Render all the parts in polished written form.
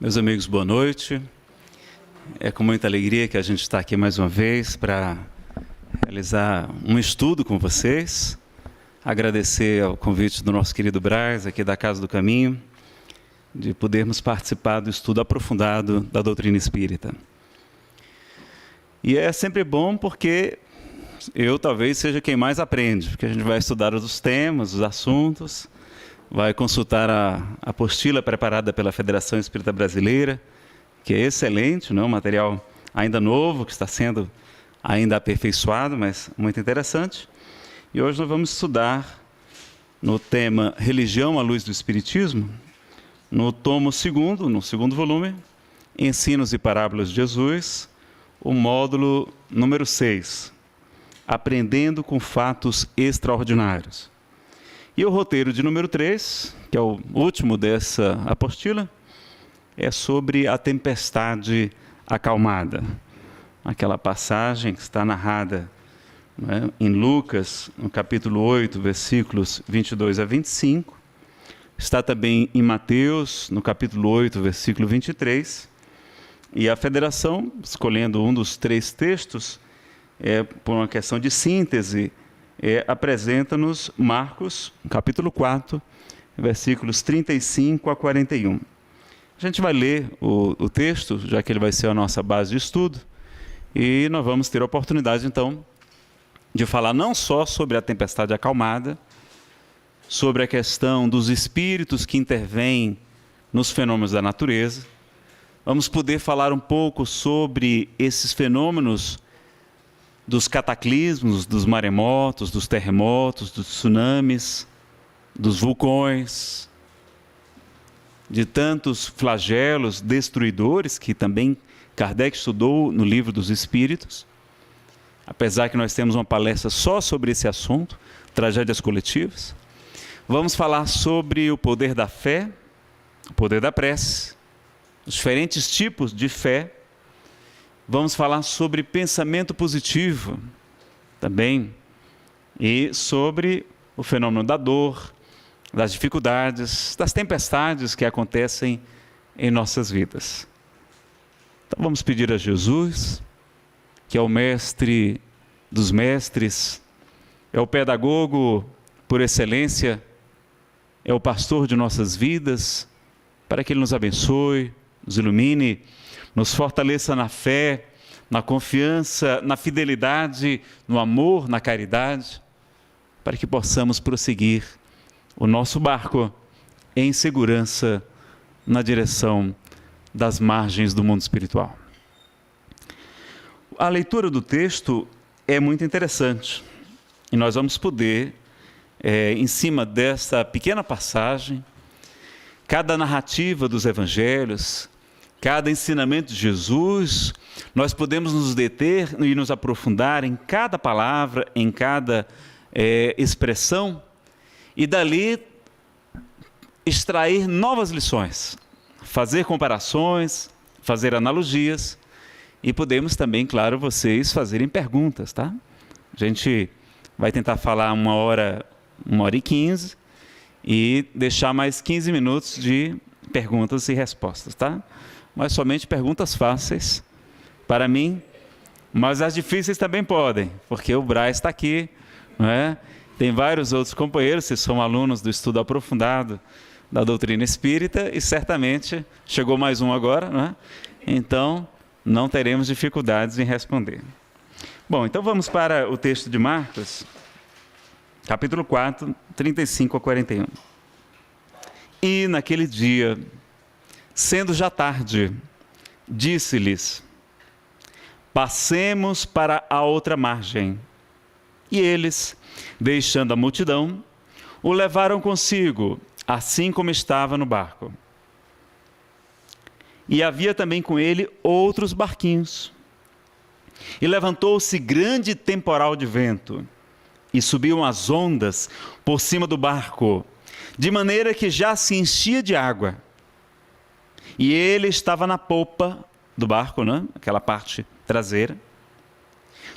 Meus amigos, boa noite. É com muita alegria que a gente está aqui mais uma vez para realizar um estudo com vocês. Agradecer ao convite do nosso querido Braz, aqui da Casa do Caminho, de podermos participar do estudo aprofundado da doutrina espírita. E é sempre bom porque eu talvez seja quem mais aprende, porque a gente vai estudar os temas, os assuntos, vai consultar a apostila preparada pela Federação Espírita Brasileira, que é excelente, um material ainda novo, que está sendo ainda aperfeiçoado, mas muito interessante. E hoje nós vamos estudar no tema Religião à Luz do Espiritismo, no tomo 2º, no segundo volume, Ensinos e Parábolas de Jesus, o módulo número 6, Aprendendo com Fatos Extraordinários. E o roteiro de número 3, que é o último dessa apostila, é sobre a tempestade acalmada. Aquela passagem que está narrada em Lucas, no capítulo 8, versículos 22 a 25. Está também em Mateus, no capítulo 8, versículo 23. E a Federação, escolhendo um dos 3 textos, por uma questão de síntese, apresenta-nos Marcos, capítulo 4, versículos 35 a 41. A gente vai ler o texto, já que ele vai ser a nossa base de estudo, e nós vamos ter a oportunidade, então, de falar não só sobre a tempestade acalmada, sobre a questão dos espíritos que intervêm nos fenômenos da natureza. Vamos poder falar um pouco sobre esses fenômenos dos cataclismos, dos maremotos, dos terremotos, dos tsunamis, dos vulcões, de tantos flagelos destruidores que também Kardec estudou no Livro dos Espíritos. Apesar que nós temos uma palestra só sobre esse assunto, tragédias coletivas. Vamos falar sobre o poder da fé, o poder da prece, os diferentes tipos de fé. Vamos falar sobre pensamento positivo também, e sobre o fenômeno da dor, das dificuldades, das tempestades que acontecem em nossas vidas. Então vamos pedir a Jesus, que é o mestre dos mestres, é o pedagogo por excelência, é o pastor de nossas vidas, para que Ele nos abençoe, nos ilumine, nos fortaleça na fé, na confiança, na fidelidade, no amor, na caridade, para que possamos prosseguir o nosso barco em segurança na direção das margens do mundo espiritual. A leitura do texto é muito interessante e nós vamos poder, em cima dessa pequena passagem, cada narrativa dos evangelhos, cada ensinamento de Jesus, nós podemos nos deter e nos aprofundar em cada palavra, em cada expressão, e dali extrair novas lições, fazer comparações, fazer analogias, e podemos também, claro, vocês fazerem perguntas, tá? A gente vai tentar falar 1h e 15, e deixar mais 15 minutos de perguntas e respostas, tá? Mas somente perguntas fáceis para mim, mas as difíceis também podem, porque o Braz está aqui, não é? Tem vários outros companheiros, que são alunos do estudo aprofundado da doutrina espírita, e certamente chegou mais um agora, não é? Então não teremos dificuldades em responder. Bom, então vamos para o texto de Marcos, capítulo 4, 35 a 41. E naquele dia, sendo já tarde, disse-lhes: passemos para a outra margem. E eles, deixando a multidão, o levaram consigo, assim como estava no barco. E havia também com ele outros barquinhos. E levantou-se grande temporal de vento, e subiam as ondas por cima do barco, de maneira que já se enchia de água. E ele estava na popa do barco, né? Aquela parte traseira,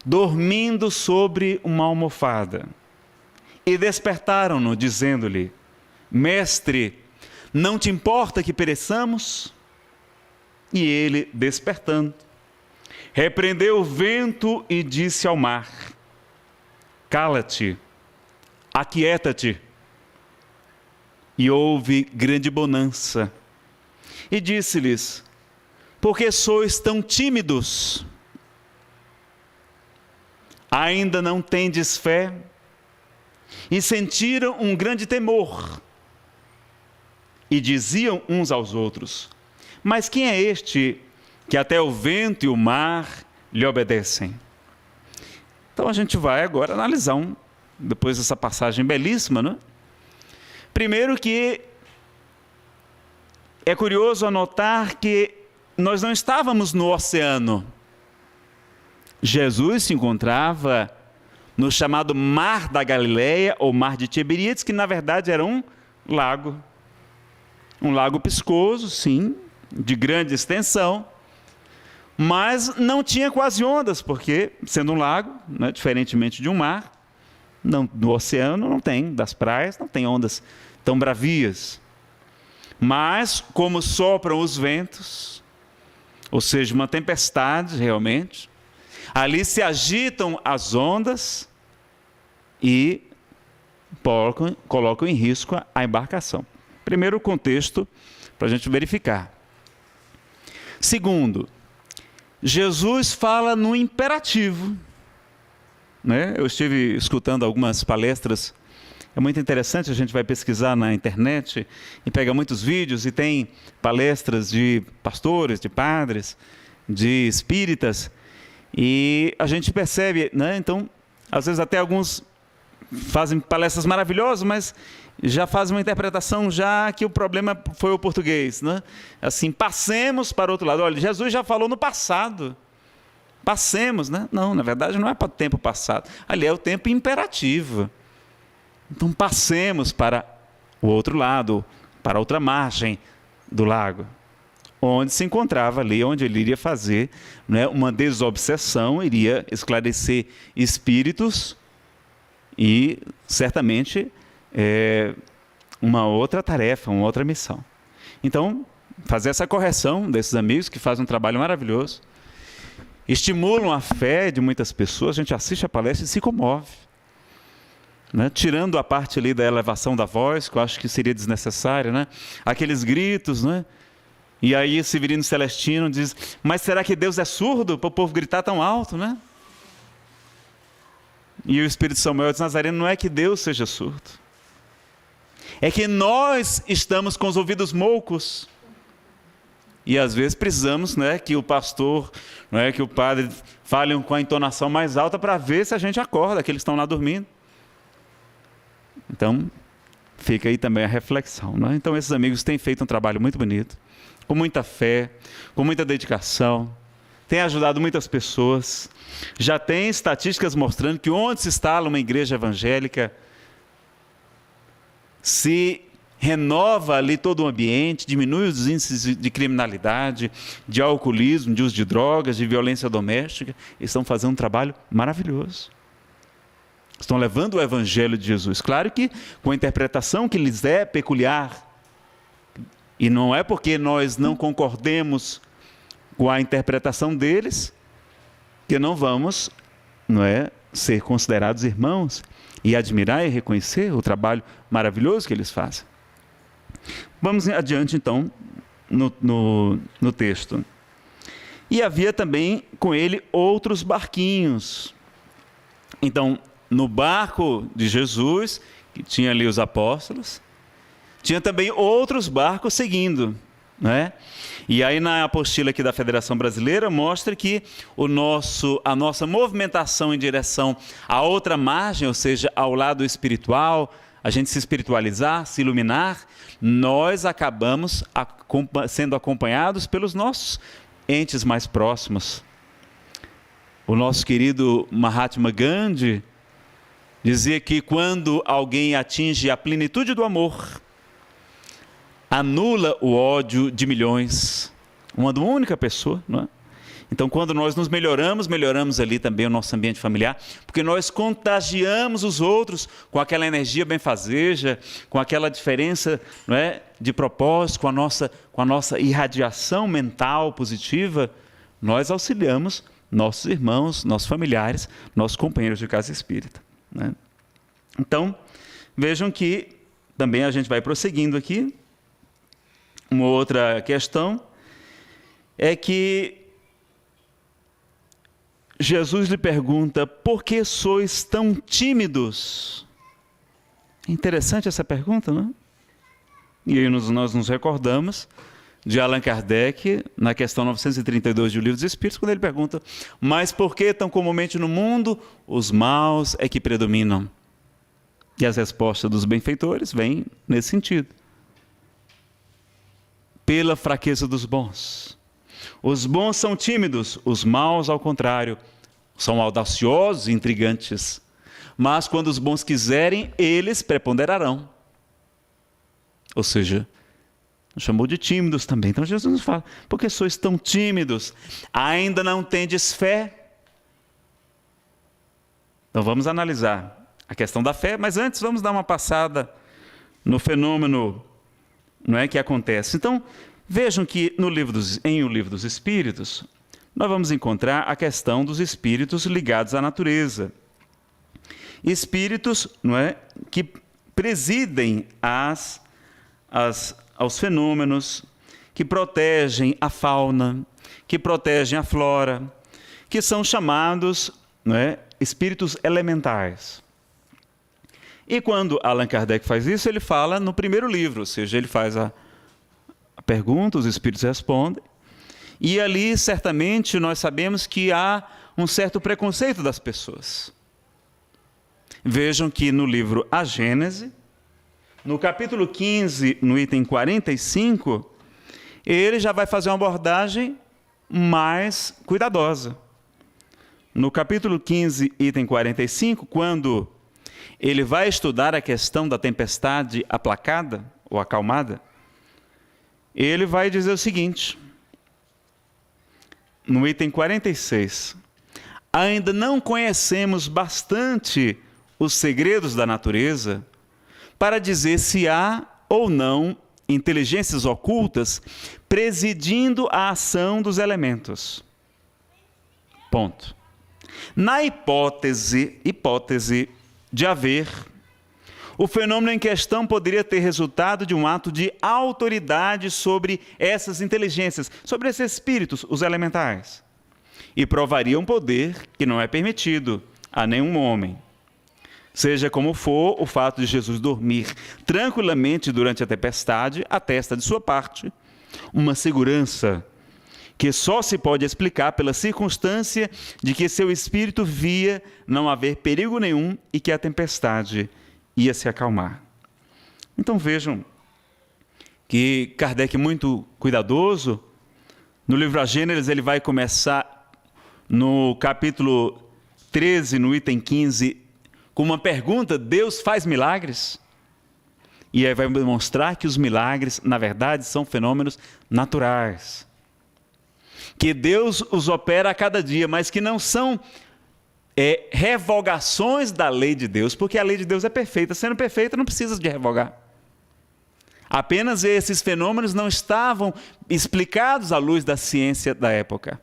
dormindo sobre uma almofada. E despertaram-no, dizendo-lhe: Mestre, não te importa que pereçamos? E ele, despertando, repreendeu o vento e disse ao mar: cala-te, aquieta-te. E houve grande bonança. E disse-lhes: por que sois tão tímidos? Ainda não tendes fé? E sentiram um grande temor. E diziam uns aos outros: mas quem é este que até o vento e o mar lhe obedecem? Então a gente vai agora analisar, depois dessa passagem belíssima, né? Primeiro que é curioso anotar que nós não estávamos no oceano. Jesus se encontrava no chamado Mar da Galileia, ou Mar de Tiberíades, que na verdade era um lago. Um lago piscoso, sim, de grande extensão, mas não tinha quase ondas, porque, sendo um lago, né, diferentemente de um mar, no oceano não tem, das praias não tem ondas tão bravias. Mas, como sopram os ventos, ou seja, uma tempestade realmente, ali se agitam as ondas e colocam em risco a embarcação. Primeiro, o contexto para a gente verificar. Segundo, Jesus fala no imperativo. Né? Eu estive escutando algumas palestras. É muito interessante, a gente vai pesquisar na internet e pega muitos vídeos e tem palestras de pastores, de padres, de espíritas, e a gente percebe, né? Então, às vezes até alguns fazem palestras maravilhosas, mas já fazem uma interpretação já que o problema foi o português, né? Assim, passemos para o outro lado. Olha, Jesus já falou no passado. Passemos, né? Não, na verdade não é para o tempo passado. Ali é o tempo imperativo. Então passemos para o outro lado, para a outra margem do lago, onde se encontrava ali, onde ele iria fazer, né, uma desobsessão, iria esclarecer espíritos e certamente uma outra tarefa, uma outra missão. Então, fazer essa correção desses amigos que fazem um trabalho maravilhoso, estimulam a fé de muitas pessoas. A gente assiste a palestra e se comove. Né? Tirando a parte ali da elevação da voz, que eu acho que seria desnecessária, né? Aqueles gritos, né? E aí Severino Celestino diz: mas será que Deus é surdo para o povo gritar tão alto, né? E o Espírito Samuel de Nazareno: não é que Deus seja surdo, é que nós estamos com os ouvidos moucos. E às vezes precisamos, né, que o pastor, né, que o padre falem com a entonação mais alta para ver se a gente acorda, que eles estão lá dormindo. Então, fica aí também a reflexão. Né? Então, esses amigos têm feito um trabalho muito bonito, com muita fé, com muita dedicação, têm ajudado muitas pessoas. Já tem estatísticas mostrando que onde se instala uma igreja evangélica, se renova ali todo o ambiente, diminui os índices de criminalidade, de alcoolismo, de uso de drogas, de violência doméstica. Eles estão fazendo um trabalho maravilhoso. Estão levando o Evangelho de Jesus. Claro que com a interpretação que lhes é peculiar. E não é porque nós não concordemos com a interpretação deles que não vamos, não é, ser considerados irmãos e admirar e reconhecer o trabalho maravilhoso que eles fazem. Vamos adiante então no texto. E havia também com ele outros barquinhos. Então, no barco de Jesus, que tinha ali os apóstolos, tinha também outros barcos seguindo, né? E aí na apostila aqui da Federação Brasileira mostra que a nossa movimentação em direção à outra margem, ou seja, ao lado espiritual, a gente se espiritualizar, se iluminar, nós acabamos sendo acompanhados pelos nossos entes mais próximos. O nosso querido Mahatma Gandhi dizia que quando alguém atinge a plenitude do amor, anula o ódio de milhões. Uma única pessoa, não é? Então, quando nós nos melhoramos, melhoramos ali também o nosso ambiente familiar, porque nós contagiamos os outros com aquela energia benfazeja, com aquela diferença, não é, de propósito, com a nossa irradiação mental positiva. Nós auxiliamos nossos irmãos, nossos familiares, nossos companheiros de casa espírita, né? Então, vejam que também a gente vai prosseguindo aqui. Uma outra questão é que Jesus lhe pergunta: por que sois tão tímidos? Interessante essa pergunta, não é? E aí nós nos recordamos de Allan Kardec, na questão 932 do Livro dos Espíritos, quando ele pergunta: mas por que tão comumente no mundo os maus é que predominam? E as respostas dos benfeitores vêm nesse sentido. Pela fraqueza dos bons. Os bons são tímidos, os maus, ao contrário, são audaciosos e intrigantes. Mas quando os bons quiserem, eles preponderarão. Ou seja, chamou de tímidos também. Então Jesus nos fala: por que sois tão tímidos? Ainda não tendes fé? Então vamos analisar a questão da fé, mas antes vamos dar uma passada no fenômeno, não é, que acontece. Então, vejam que em O Livro dos Espíritos, nós vamos encontrar a questão dos espíritos ligados à natureza. Espíritos, não é, que presidem aos fenômenos, que protegem a fauna, que protegem a flora, que são chamados, não é, espíritos elementais. E quando Allan Kardec faz isso, ele fala no primeiro livro, ou seja, ele faz a pergunta, os espíritos respondem, e ali certamente nós sabemos que há um certo preconceito das pessoas. Vejam que no livro A Gênese, no capítulo 15, no item 45, ele já vai fazer uma abordagem mais cuidadosa. No capítulo 15, item 45, quando ele vai estudar a questão da tempestade aplacada ou acalmada, ele vai dizer o seguinte, no item 46, ainda não conhecemos bastante os segredos da natureza para dizer se há ou não inteligências ocultas presidindo a ação dos elementos. Ponto. Na hipótese de haver, o fenômeno em questão poderia ter resultado de um ato de autoridade sobre essas inteligências, sobre esses espíritos, os elementais, e provaria um poder que não é permitido a nenhum homem. Seja como for, o fato de Jesus dormir tranquilamente durante a tempestade atesta de sua parte uma segurança que só se pode explicar pela circunstância de que seu espírito via não haver perigo nenhum e que a tempestade ia se acalmar. Então vejam que Kardec, muito cuidadoso, no livro A Gênese, ele vai começar no capítulo 13, no item 15, com uma pergunta: Deus faz milagres? E aí vai demonstrar que os milagres, na verdade, são fenômenos naturais. Que Deus os opera a cada dia, mas que não são revogações da lei de Deus, porque a lei de Deus é perfeita. Sendo perfeita, não precisa de revogar. Apenas esses fenômenos não estavam explicados à luz da ciência da época.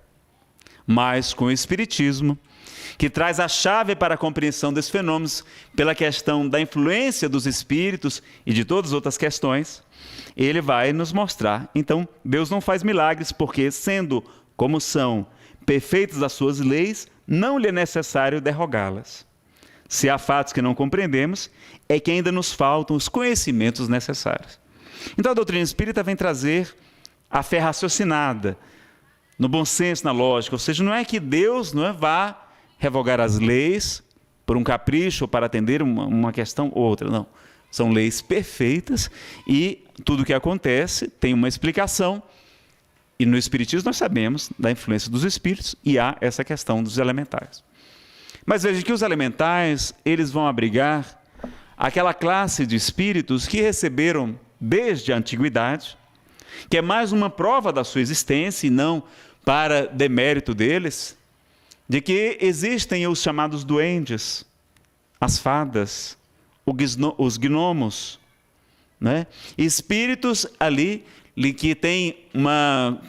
Mas com o Espiritismo, que traz a chave para a compreensão desses fenômenos, pela questão da influência dos espíritos e de todas as outras questões, ele vai nos mostrar. Então, Deus não faz milagres porque, sendo como são perfeitas as suas leis, não lhe é necessário derrogá-las. Se há fatos que não compreendemos, é que ainda nos faltam os conhecimentos necessários. Então a doutrina espírita vem trazer a fé raciocinada, no bom senso, na lógica. Ou seja, não é que Deus vá revogar as leis por um capricho ou para atender uma questão ou outra, não. São leis perfeitas e tudo o que acontece tem uma explicação. E no Espiritismo nós sabemos da influência dos espíritos e há essa questão dos elementais. Mas veja que os elementais, eles vão abrigar aquela classe de espíritos que receberam desde a antiguidade, que é mais uma prova da sua existência e não para demérito deles, de que existem os chamados duendes, as fadas, os gnomos, né? Espíritos ali que têm uma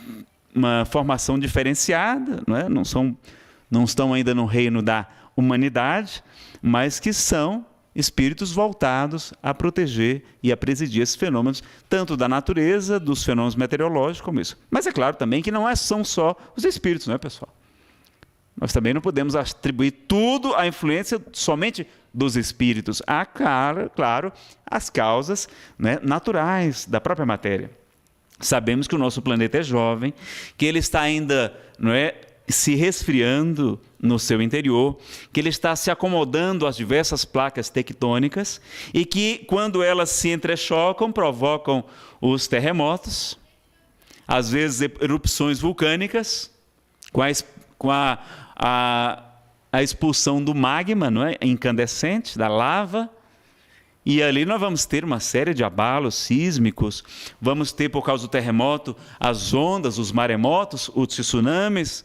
formação diferenciada, né? Não estão ainda no reino da humanidade, mas que são espíritos voltados a proteger e a presidir esses fenômenos, tanto da natureza, dos fenômenos meteorológicos, como isso. Mas é claro também que não são só os espíritos, não é, pessoal? Nós também não podemos atribuir tudo à influência somente dos espíritos. Há, claro, as causas, né, naturais da própria matéria. Sabemos que o nosso planeta é jovem, que ele está ainda, não é, se resfriando no seu interior, que ele está se acomodando às diversas placas tectônicas e que, quando elas se entrechocam, provocam os terremotos, às vezes erupções vulcânicas, com a expulsão do magma, não é, incandescente, da lava. E ali nós vamos ter uma série de abalos sísmicos, vamos ter, por causa do terremoto, as ondas, os maremotos, os tsunamis.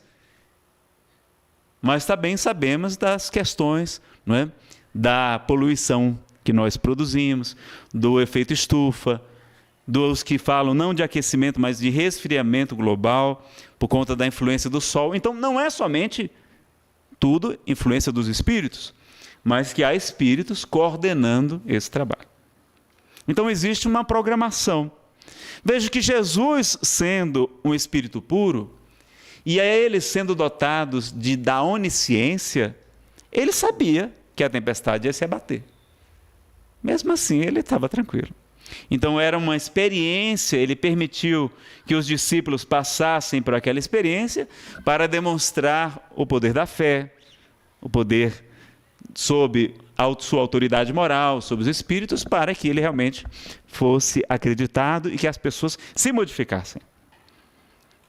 Mas também sabemos das questões, não é, da poluição que nós produzimos, do efeito estufa, dos que falam não de aquecimento, mas de resfriamento global, por conta da influência do Sol. Então, não é somente tudo influência dos espíritos, mas que há espíritos coordenando esse trabalho. Então, existe uma programação. Veja que Jesus, sendo um espírito puro, e a ele sendo dotados da onisciência, ele sabia que a tempestade ia se abater. Mesmo assim, ele estava tranquilo. Então, era uma experiência, ele permitiu que os discípulos passassem por aquela experiência para demonstrar o poder da fé, o poder sob sua autoridade moral, sobre os espíritos, para que ele realmente fosse acreditado e que as pessoas se modificassem.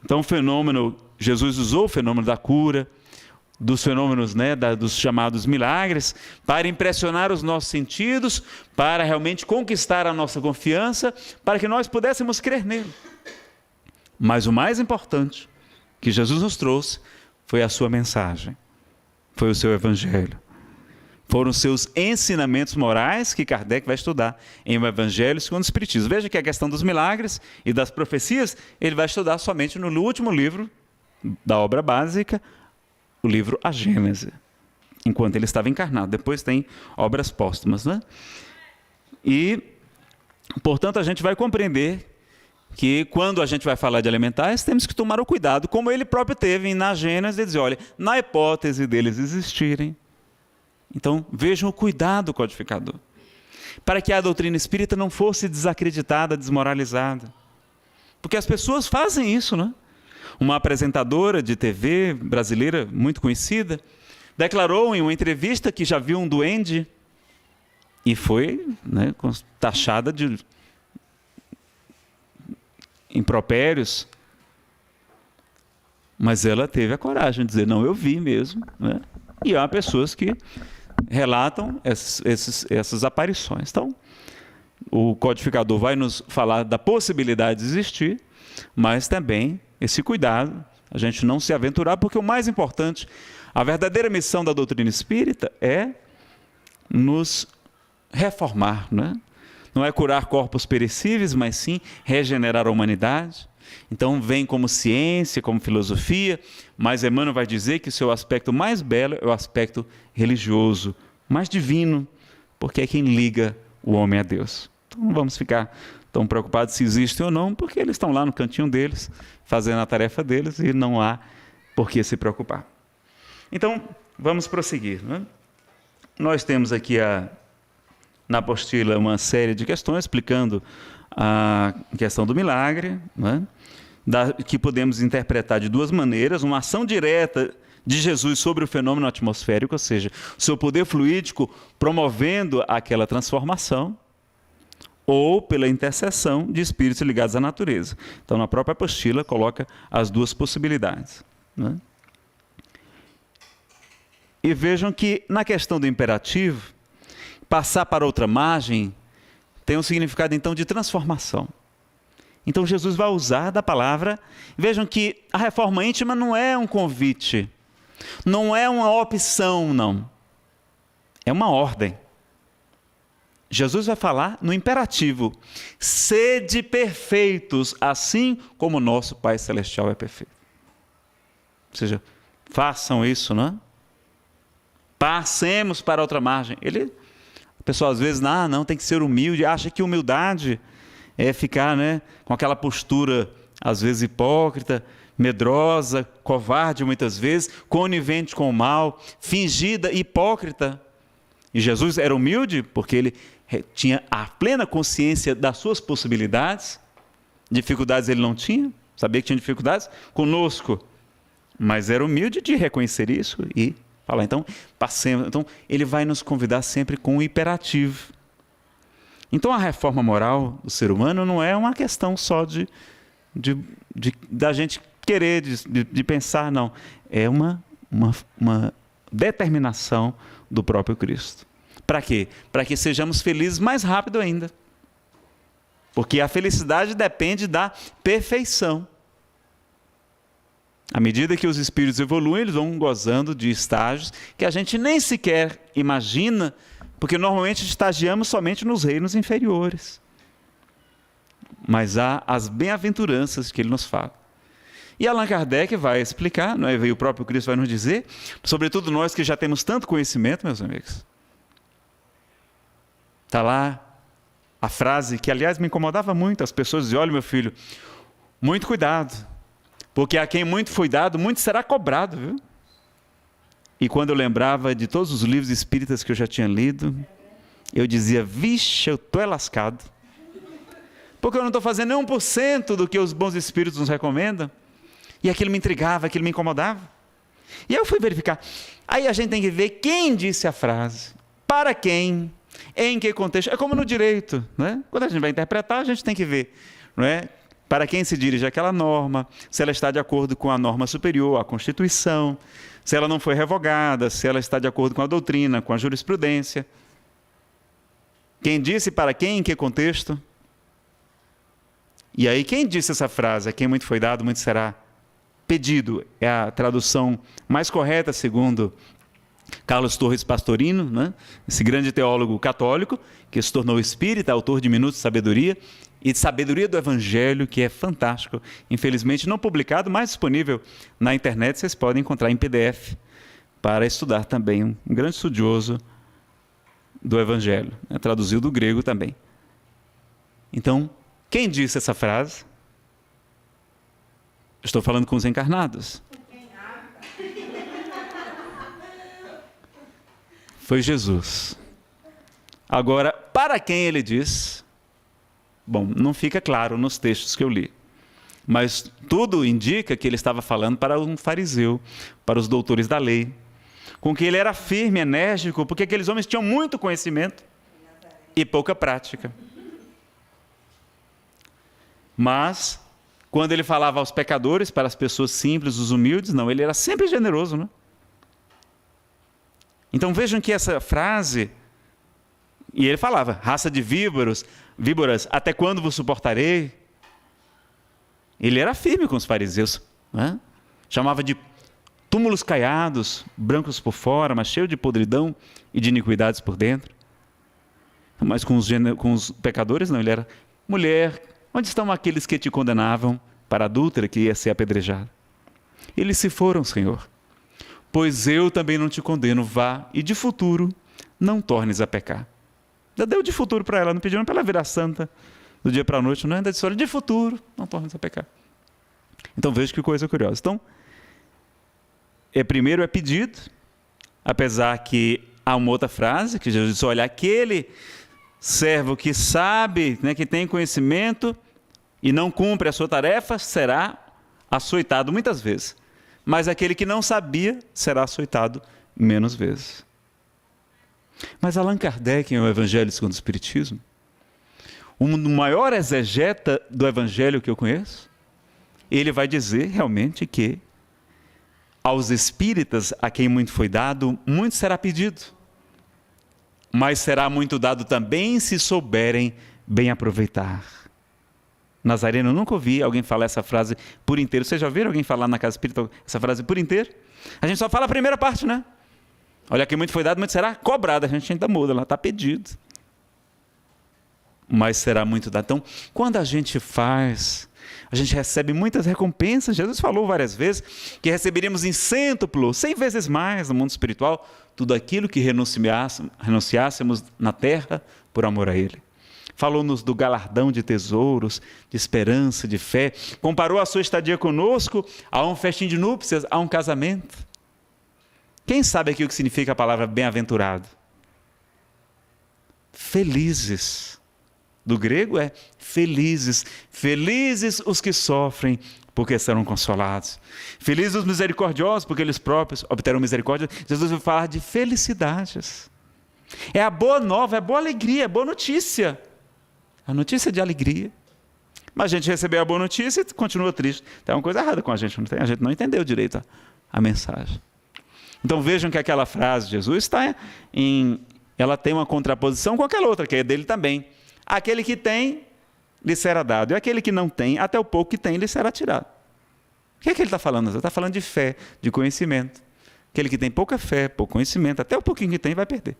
Então, Jesus usou o fenômeno da cura, dos fenômenos, né, dos chamados milagres, para impressionar os nossos sentidos, para realmente conquistar a nossa confiança, para que nós pudéssemos crer nele. Mas o mais importante que Jesus nos trouxe foi a sua mensagem, foi o seu evangelho. Foram os seus ensinamentos morais que Kardec vai estudar em O Evangelho segundo o Espiritismo. Veja que a questão dos milagres e das profecias, ele vai estudar somente no último livro da obra básica, o livro A Gênese, enquanto ele estava encarnado. Depois tem obras póstumas, né? E, portanto, a gente vai compreender que quando a gente vai falar de elementais, temos que tomar o cuidado, como ele próprio teve na Gênese, de dizer, olha, na hipótese deles existirem. Então, vejam o cuidado do codificador, para que a doutrina espírita não fosse desacreditada, desmoralizada. Porque as pessoas fazem isso, né? Uma apresentadora de TV brasileira, muito conhecida, declarou em uma entrevista que já viu um duende e foi, né, taxada de impropérios. Mas ela teve a coragem de dizer, não, eu vi mesmo, né? E há pessoas que relatam essas aparições. Então, o codificador vai nos falar da possibilidade de existir, mas também esse cuidado, a gente não se aventurar, porque o mais importante, a verdadeira missão da doutrina espírita é nos reformar, né? Não é curar corpos perecíveis, mas sim regenerar a humanidade. Então vem como ciência, como filosofia, mas Emmanuel vai dizer que o seu aspecto mais belo é o aspecto religioso, mais divino, porque é quem liga o homem a Deus. Então não vamos ficar tão preocupados se existem ou não, porque eles estão lá no cantinho deles, fazendo a tarefa deles, e não há por que se preocupar. Então, vamos prosseguir, né? Nós temos aqui na apostila uma série de questões explicando a questão do milagre, né? Que podemos interpretar de duas maneiras: uma ação direta de Jesus sobre o fenômeno atmosférico, ou seja, o seu poder fluídico promovendo aquela transformação, ou pela intercessão de espíritos ligados à natureza. Então, na própria apostila, coloca as duas possibilidades, né? E vejam que, na questão do imperativo, passar para outra margem tem um significado, então, de transformação. Então Jesus vai usar da palavra. Vejam que a reforma íntima não é um convite, não é uma opção, não. É uma ordem. Jesus vai falar no imperativo: sede perfeitos, assim como o nosso Pai Celestial é perfeito. Ou seja, façam isso, não é? Passemos para outra margem. A pessoa às vezes, não, tem que ser humilde, acha que humildade é ficar, né, com aquela postura, às vezes hipócrita, medrosa, covarde muitas vezes, conivente com o mal, fingida, hipócrita. E Jesus era humilde porque ele tinha a plena consciência das suas possibilidades. Dificuldades ele não tinha, sabia que tinha dificuldades conosco, mas era humilde de reconhecer isso e falar, então, passemos. Então, ele vai nos convidar sempre com o imperativo. Então, a reforma moral do ser humano não é uma questão só da gente querer, de pensar, não. É uma determinação do próprio Cristo. Para quê? Para que sejamos felizes mais rápido ainda. Porque a felicidade depende da perfeição. À medida que os espíritos evoluem, eles vão gozando de estágios que a gente nem sequer imagina, porque normalmente estagiamos somente nos reinos inferiores. Mas há as bem-aventuranças que ele nos fala. E Allan Kardec vai explicar, não é? E o próprio Cristo vai nos dizer, sobretudo nós que já temos tanto conhecimento, meus amigos. Está lá a frase que, aliás, me incomodava muito. As pessoas diziam, olha, meu filho, muito cuidado, porque a quem muito foi dado, muito será cobrado, viu? E quando eu lembrava de todos os livros espíritas que eu já tinha lido, eu dizia, vixe, eu estou lascado. Porque eu não estou fazendo nem 1% do que os bons espíritos nos recomendam. E aquilo me intrigava, aquilo me incomodava. E eu fui verificar. Aí a gente tem que ver quem disse a frase, para quem, em que contexto. É como no direito, né? Quando a gente vai interpretar, a gente tem que ver, não é? Para quem se dirige aquela norma, se ela está de acordo com a norma superior, a Constituição, se ela não foi revogada, se ela está de acordo com a doutrina, com a jurisprudência. Quem disse para quem, em que contexto? E aí, quem disse essa frase? A quem muito foi dado, muito será pedido. É a tradução mais correta, segundo Carlos Torres Pastorino, né? Esse grande teólogo católico, que se tornou espírita, autor de Minutos de Sabedoria, e de Sabedoria do Evangelho, que é fantástico. Infelizmente não publicado, mas disponível na internet, vocês podem encontrar em PDF, para estudar também. Um grande estudioso do Evangelho, né? Traduziu do grego também. Então, quem disse essa frase? Estou falando com os encarnados. Foi Jesus. Agora, para quem ele diz? Bom, não fica claro nos textos que eu li. Mas tudo indica que ele estava falando para um fariseu, para os doutores da lei, com que ele era firme, enérgico, porque aqueles homens tinham muito conhecimento e pouca prática. Mas, quando ele falava aos pecadores, para as pessoas simples, os humildes, não, ele era sempre generoso, né? Então vejam que essa frase, e ele falava, raça de víboras, até quando vos suportarei? Ele era firme com os fariseus, né? Chamava de túmulos caiados, brancos por fora, mas cheios de podridão e de iniquidades por dentro. Mas com os pecadores não, ele era mulher, onde estão aqueles que te condenavam para adúltera que ia ser apedrejada? Eles se foram, Senhor. Pois eu também não te condeno, vá e de futuro não tornes a pecar. Já deu de futuro para ela, não pediu para ela virar santa do dia para a noite, não é? Ainda disse, olha, de futuro não tornes a pecar. Então veja que coisa curiosa. Então, primeiro é pedido, apesar que há uma outra frase que Jesus disse, olha, aquele servo que sabe, né, que tem conhecimento e não cumpre a sua tarefa, será açoitado muitas vezes. Mas aquele que não sabia será açoitado menos vezes. Mas Allan Kardec, em O Evangelho segundo o Espiritismo, o maior exegeta do Evangelho que eu conheço, ele vai dizer realmente que aos espíritas, a quem muito foi dado, muito será pedido. Mas será muito dado também se souberem bem aproveitar. Nazareno, eu nunca ouvi alguém falar essa frase por inteiro. Vocês já ouviram alguém falar na casa espírita essa frase por inteiro? A gente só fala a primeira parte, né? Olha, que muito foi dado, muito será cobrado. A gente ainda muda, lá está pedido. Mas será muito dado. Então, quando a gente faz, a gente recebe muitas recompensas. Jesus falou várias vezes que receberíamos em cêntuplo, 100 vezes mais no mundo espiritual, tudo aquilo que renunciássemos na terra por amor a Ele. Falou-nos do galardão de tesouros, de esperança, de fé. Comparou a sua estadia conosco a um festim de núpcias, a um casamento. Quem sabe aqui o que significa a palavra bem-aventurado? Felizes. Do grego é felizes. Felizes os que sofrem, porque serão consolados. Felizes os misericordiosos, porque eles próprios obterão misericórdia. Jesus vai falar de felicidades. É a boa nova, é a boa alegria, é a boa notícia. A notícia de alegria. Mas a gente recebeu a boa notícia e continua triste. Tem uma coisa errada com a gente, não tem? A gente não entendeu direito a mensagem. Então vejam que aquela frase de Jesus ela tem uma contraposição com aquela outra, que é dele também. Aquele que tem, lhe será dado. E aquele que não tem, até o pouco que tem, lhe será tirado. O que é que ele está falando? Ele está falando de fé, de conhecimento. Aquele que tem pouca fé, pouco conhecimento, até o pouquinho que tem vai perder.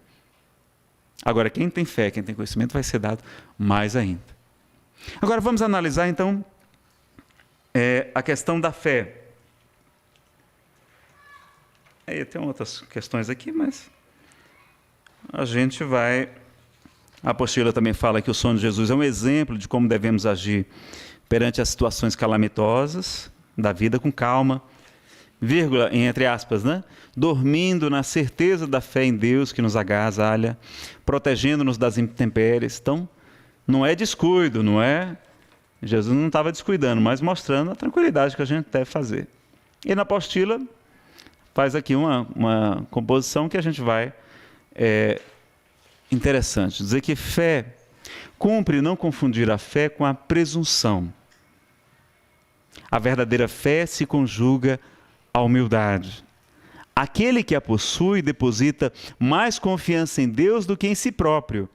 Agora, quem tem fé, quem tem conhecimento, vai ser dado mais ainda. Agora, vamos analisar, então, a questão da fé. Tem outras questões aqui, mas a gente vai... A apostila também fala que o sono de Jesus é um exemplo de como devemos agir perante as situações calamitosas da vida com calma, vírgula, entre aspas, né? Dormindo na certeza da fé em Deus que nos agasalha, protegendo-nos das intempéries. Então, não é descuido, não é... Jesus não estava descuidando, mas mostrando a tranquilidade que a gente deve fazer. E na apostila faz aqui uma composição que a gente vai... Interessante, dizer que fé, cumpre não confundir a fé com a presunção. A verdadeira fé se conjuga à humildade. Aquele que a possui deposita mais confiança em Deus do que em si próprio,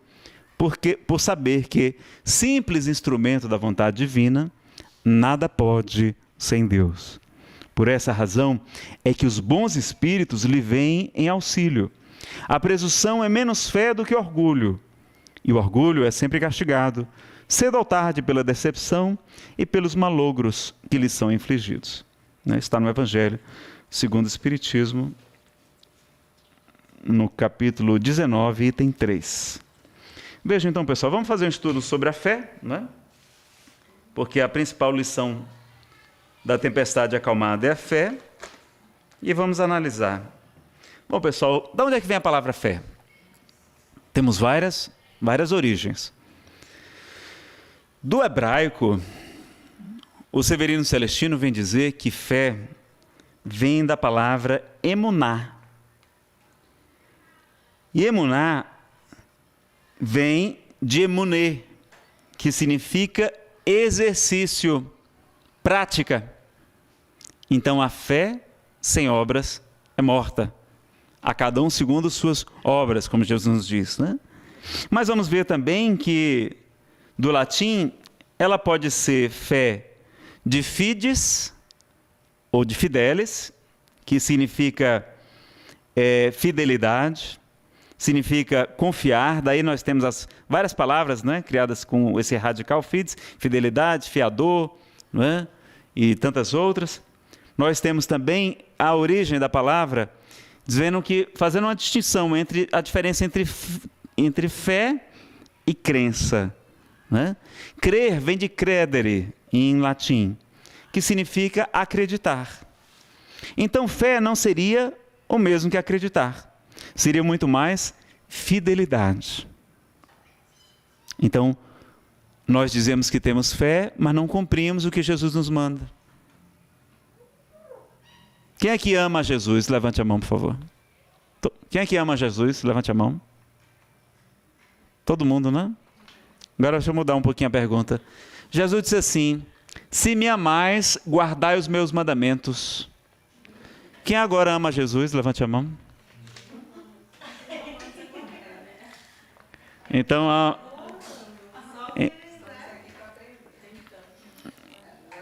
por saber que, simples instrumento da vontade divina, nada pode sem Deus. Por essa razão é que os bons espíritos lhe vêm em auxílio. A presunção é menos fé do que orgulho, e o orgulho é sempre castigado, cedo ou tarde pela decepção e pelos malogros que lhe são infligidos. Está no Evangelho segundo o Espiritismo, no capítulo 19, item 3. Veja então, pessoal, vamos fazer um estudo sobre a fé, né? Porque a principal lição da tempestade acalmada é a fé, e vamos analisar. Bom, pessoal, de onde é que vem a palavra fé? Temos várias origens. Do hebraico, o Severino Celestino vem dizer que fé vem da palavra emuná. E emuná vem de emunê, que significa exercício, prática. Então a fé sem obras é morta. A cada um segundo suas obras, como Jesus nos diz, né? Mas vamos ver também que, do latim, ela pode ser fé de fides ou de fidelis, que significa fidelidade, significa confiar. Daí nós temos as várias palavras, né, criadas com esse radical fides, fidelidade, fiador, né, e tantas outras. Nós temos também a origem da palavra, dizendo que, fazendo uma distinção entre a diferença entre fé e crença, né? Crer vem de credere, em latim, que significa acreditar. Então, fé não seria o mesmo que acreditar. Seria muito mais fidelidade. Então, nós dizemos que temos fé, mas não cumprimos o que Jesus nos manda. Quem é que ama Jesus? Levante a mão, por favor. Quem é que ama Jesus? Levante a mão. Todo mundo, né? Agora deixa eu mudar um pouquinho a pergunta. Jesus disse assim: se me amais, guardai os meus mandamentos. Quem agora ama Jesus? Levante a mão. Então,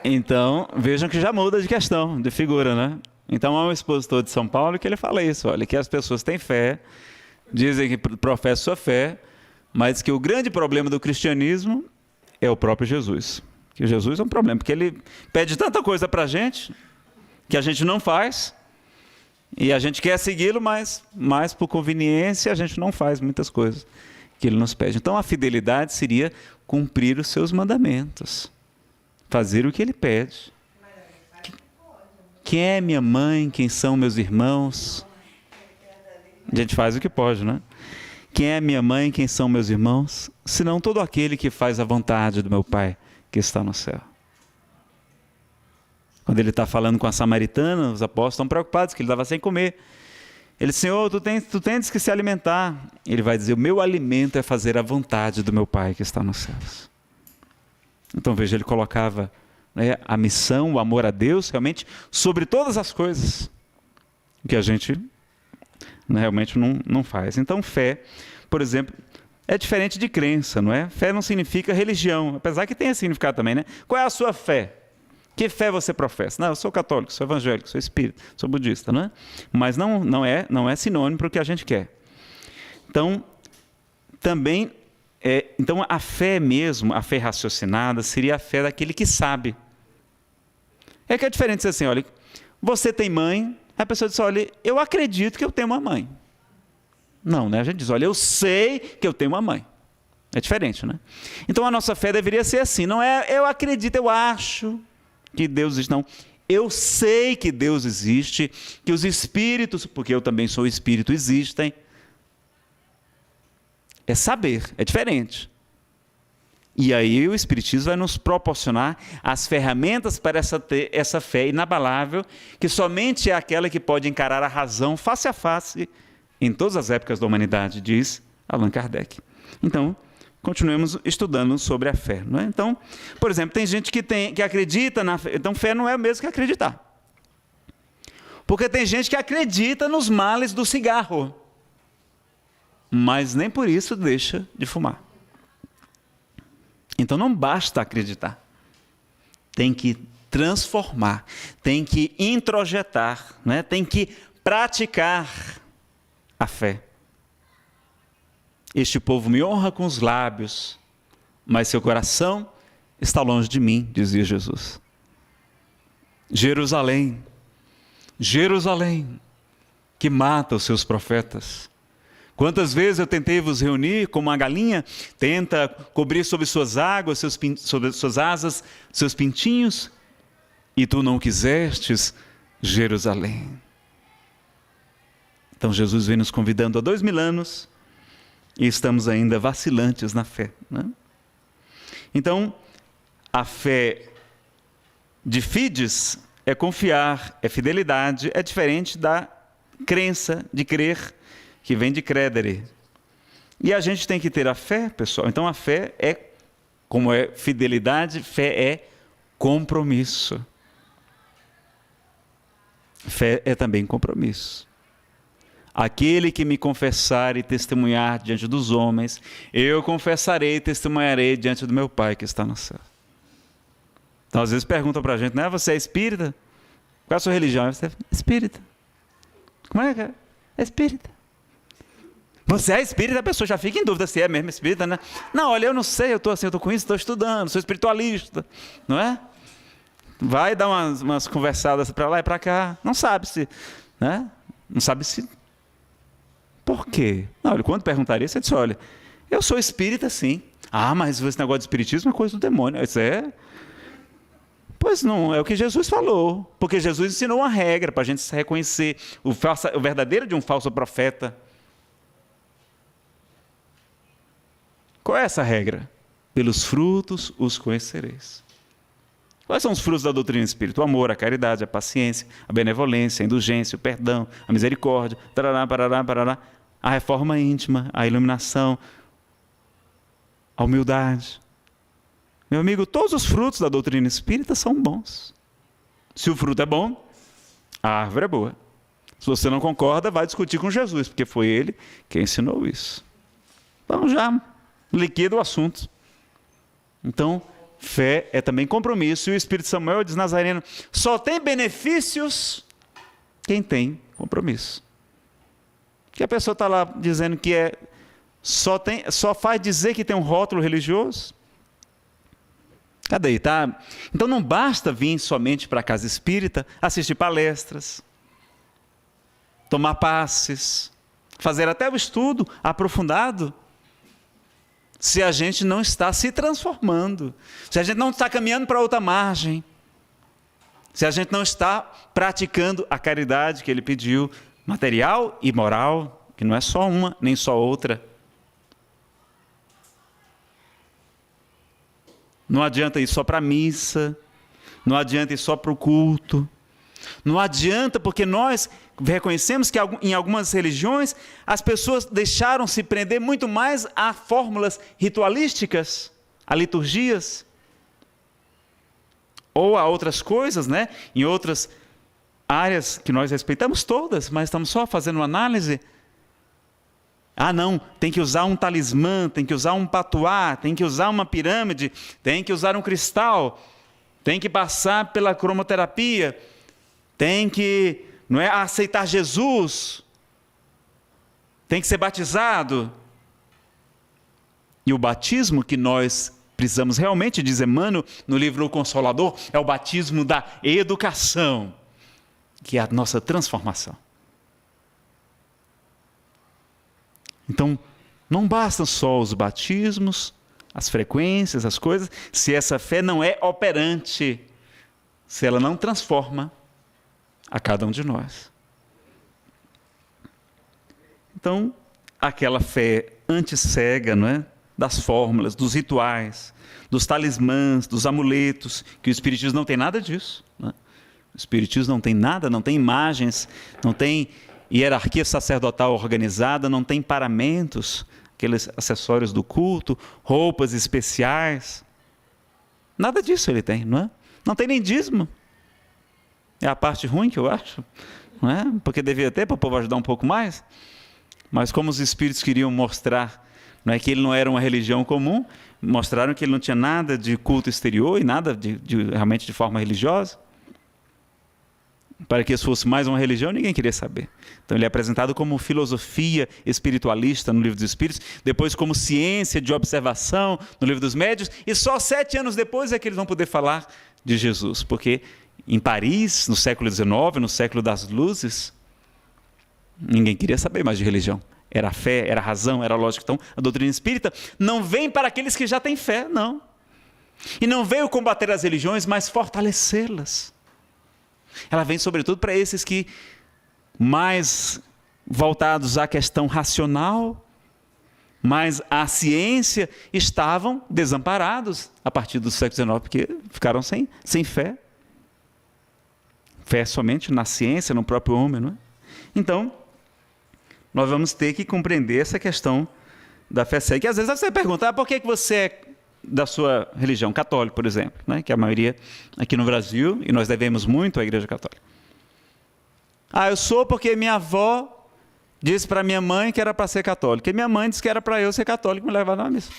Então, vejam que já muda de questão, de figura, né? Então, há um expositor de São Paulo que ele fala isso, olha, que as pessoas têm fé, dizem que professam sua fé, mas que o grande problema do cristianismo é o próprio Jesus. Que Jesus é um problema, porque ele pede tanta coisa para a gente, que a gente não faz, e a gente quer segui-lo, mas por conveniência a gente não faz muitas coisas que ele nos pede. Então, a fidelidade seria cumprir os seus mandamentos. Fazer o que ele pede. Quem é minha mãe? Quem são meus irmãos? A gente faz o que pode, né? Quem é minha mãe? Quem são meus irmãos? Senão todo aquele que faz a vontade do meu Pai que está no céu. Quando ele está falando com a samaritana, os apóstolos estão preocupados que ele estava sem comer. Ele disse, Senhor, tu tens que se alimentar. Ele vai dizer, o meu alimento é fazer a vontade do meu Pai que está nos céus. Então veja, ele colocava, né, a missão, o amor a Deus, realmente, sobre todas as coisas, que a gente, né, realmente não faz. Então fé, por exemplo, é diferente de crença, não é? Fé não significa religião, apesar que tenha significado também, né? Qual é a sua fé? Que fé você professa? Não, eu sou católico, sou evangélico, sou espírita, sou budista, não é? Mas não é sinônimo para o que a gente quer. Então, também... então a fé mesmo, a fé raciocinada, seria a fé daquele que sabe. É que é diferente dizer assim, olha, você tem mãe, a pessoa diz, olha, eu acredito que eu tenho uma mãe. Não, né? A gente diz, olha, eu sei que eu tenho uma mãe. É diferente, né? Então a nossa fé deveria ser assim, não é eu acredito, eu acho que Deus existe, não. Eu sei que Deus existe, que os espíritos, porque eu também sou espírito, existem. É saber, é diferente. E aí o Espiritismo vai nos proporcionar as ferramentas para essa fé inabalável, que somente é aquela que pode encarar a razão face a face em todas as épocas da humanidade, diz Allan Kardec. Então, continuemos estudando sobre a fé, não é? Então, por exemplo, tem gente que acredita na fé. Então, fé não é o mesmo que acreditar. Porque tem gente que acredita nos males do cigarro, mas nem por isso deixa de fumar. Então não basta acreditar, tem que transformar, tem que introjetar, né? Tem que praticar a fé. Este povo me honra com os lábios, mas seu coração está longe de mim, dizia Jesus. Jerusalém, Jerusalém, que mata os seus profetas. Quantas vezes eu tentei vos reunir como uma galinha tenta cobrir sobre suas águas, sobre suas asas, seus pintinhos, e tu não quisestes, Jerusalém. Então Jesus vem nos convidando há 2000 anos e estamos ainda vacilantes na fé, né? Então, a fé de fides é confiar, é fidelidade, é diferente da crença de crer, que vem de credere. E a gente tem que ter a fé, pessoal. Então a fé é, como é fidelidade, fé é compromisso. Fé é também compromisso. Aquele que me confessar e testemunhar diante dos homens, eu confessarei e testemunharei diante do meu Pai que está no céu. Então às vezes perguntam para a gente, né? Você é espírita? Qual é a sua religião? Você é espírita. Como é que é? É espírita. Você é espírita, a pessoa já fica em dúvida se é mesmo espírita, né? Não, olha, eu não sei, eu estou assim, eu estou com isso, estou estudando, sou espiritualista, não é? Vai dar umas conversadas para lá e para cá, não sabe se, né? Não sabe se... Por quê? Não, olha, quando perguntaria, você disse, olha, eu sou espírita sim. Ah, mas esse negócio de espiritismo é coisa do demônio. Isso é... Pois não, é o que Jesus falou, porque Jesus ensinou uma regra para a gente reconhecer o verdadeiro de um falso profeta. Qual é essa regra? Pelos frutos os conhecereis. Quais são os frutos da doutrina espírita? O amor, a caridade, a paciência, a benevolência, a indulgência, o perdão, a misericórdia, tarará, parará, parará, a reforma íntima, a iluminação, a humildade. Meu amigo, todos os frutos da doutrina espírita são bons. Se o fruto é bom, a árvore é boa. Se você não concorda, vai discutir com Jesus, porque foi ele quem ensinou isso. Então já liquida o assunto. Então, Fé é também compromisso. E o Espírito Samuel diz, Nazareno, só tem benefícios quem tem compromisso. Que a pessoa está lá dizendo que só faz dizer que tem um rótulo religioso. Cadê? Tá? Então não basta vir somente para a casa espírita, assistir palestras, tomar passes, fazer até o estudo aprofundado, se a gente não está se transformando, se a gente não está caminhando para outra margem, se a gente não está praticando a caridade que ele pediu, material e moral, que não é só uma, nem só outra. Não adianta ir só para a missa, não adianta ir só para o culto, não adianta porque nós reconhecemos que em algumas religiões as pessoas deixaram se prender muito mais a fórmulas ritualísticas, a liturgias, ou a outras coisas, né? Em outras áreas que nós respeitamos todas, mas estamos só fazendo uma análise. Ah não, tem que usar um talismã, tem que usar um patuá, tem que usar uma pirâmide, tem que usar um cristal, tem que passar pela cromoterapia, tem que aceitar Jesus, tem que ser batizado. E o batismo que nós precisamos realmente, diz Emmanuel no livro O Consolador, é o batismo da educação, que é a nossa transformação. Então, não bastam só os batismos, as frequências, as coisas, se essa fé não é operante, se ela não transforma a cada um de nós. Então, aquela fé anticega, não é? Das fórmulas, dos rituais, dos talismãs, dos amuletos, que o Espiritismo não tem nada disso. Não é? O Espiritismo não tem nada, não tem imagens, não tem hierarquia sacerdotal organizada, não tem paramentos, aqueles acessórios do culto, roupas especiais. Nada disso ele tem, não é? Não tem nem dízimo. É a parte ruim que eu acho, não é? Porque devia ter para o povo ajudar um pouco mais. Mas como os espíritos queriam mostrar, não é, que ele não era uma religião comum, mostraram que ele não tinha nada de culto exterior e nada realmente de forma religiosa. Para que isso fosse mais uma religião, ninguém queria saber. Então ele é apresentado como filosofia espiritualista no Livro dos Espíritos, depois como ciência de observação no Livro dos Médiuns, e só 7 anos depois é que eles vão poder falar de Jesus, porque em Paris, no século XIX, no século das luzes, ninguém queria saber mais de religião. Era a fé, era a razão, era a lógica. Então, a doutrina espírita não vem para aqueles que já têm fé, não. E não veio combater as religiões, mas fortalecê-las. Ela vem, sobretudo, para esses que, mais voltados à questão racional, mais à ciência, estavam desamparados a partir do século XIX, porque ficaram sem fé. Fé somente na ciência, no próprio homem, não é? Então, nós vamos ter que compreender essa questão da fé cega. E às vezes você pergunta, por que você é da sua religião, católico, por exemplo, né? Que é a maioria aqui no Brasil, e nós devemos muito à Igreja Católica. Eu sou porque minha avó disse para minha mãe que era para ser católica, e minha mãe disse que era para eu ser católico e me levar na missa.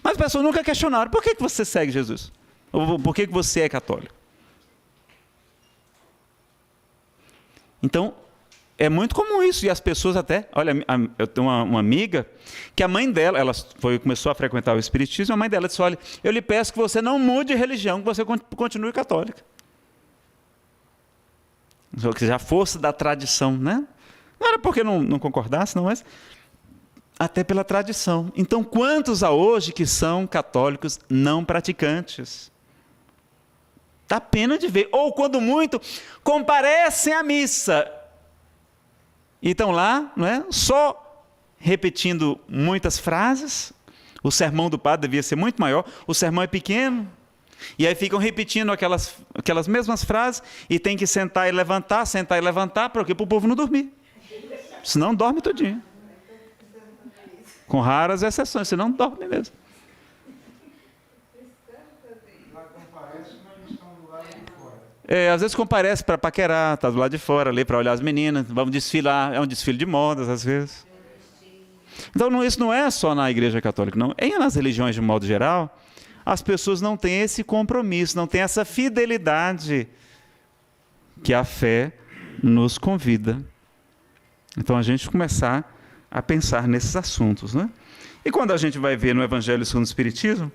Mas as pessoas nunca questionaram, por que você segue Jesus? Ou por que você é católico? Então, é muito comum isso, e as pessoas até... Olha, eu tenho uma amiga que a mãe dela, começou a frequentar o Espiritismo, a mãe dela disse, olha, eu lhe peço que você não mude de religião, que você continue católica. Que já fosse da tradição, né? Não era porque não concordasse, não, mas até pela tradição. Então, quantos há hoje que são católicos não praticantes? Dá pena de ver. Ou, quando muito, comparecem à missa e estão lá, não é? Só repetindo muitas frases. O sermão do padre devia ser muito maior. O sermão é pequeno. E aí ficam repetindo aquelas mesmas frases e tem que sentar e levantar, para o povo não dormir. Senão dorme todinho. Com raras exceções, senão dorme mesmo. Às vezes comparece para paquerar, está do lado de fora ali para olhar as meninas, vamos desfilar, é um desfile de modas às vezes. Então isso não é só na Igreja Católica, não. Nas religiões de modo geral, as pessoas não têm esse compromisso, não têm essa fidelidade que a fé nos convida. Então a gente começar a pensar nesses assuntos, né? E quando a gente vai ver no Evangelho segundo o Espiritismo,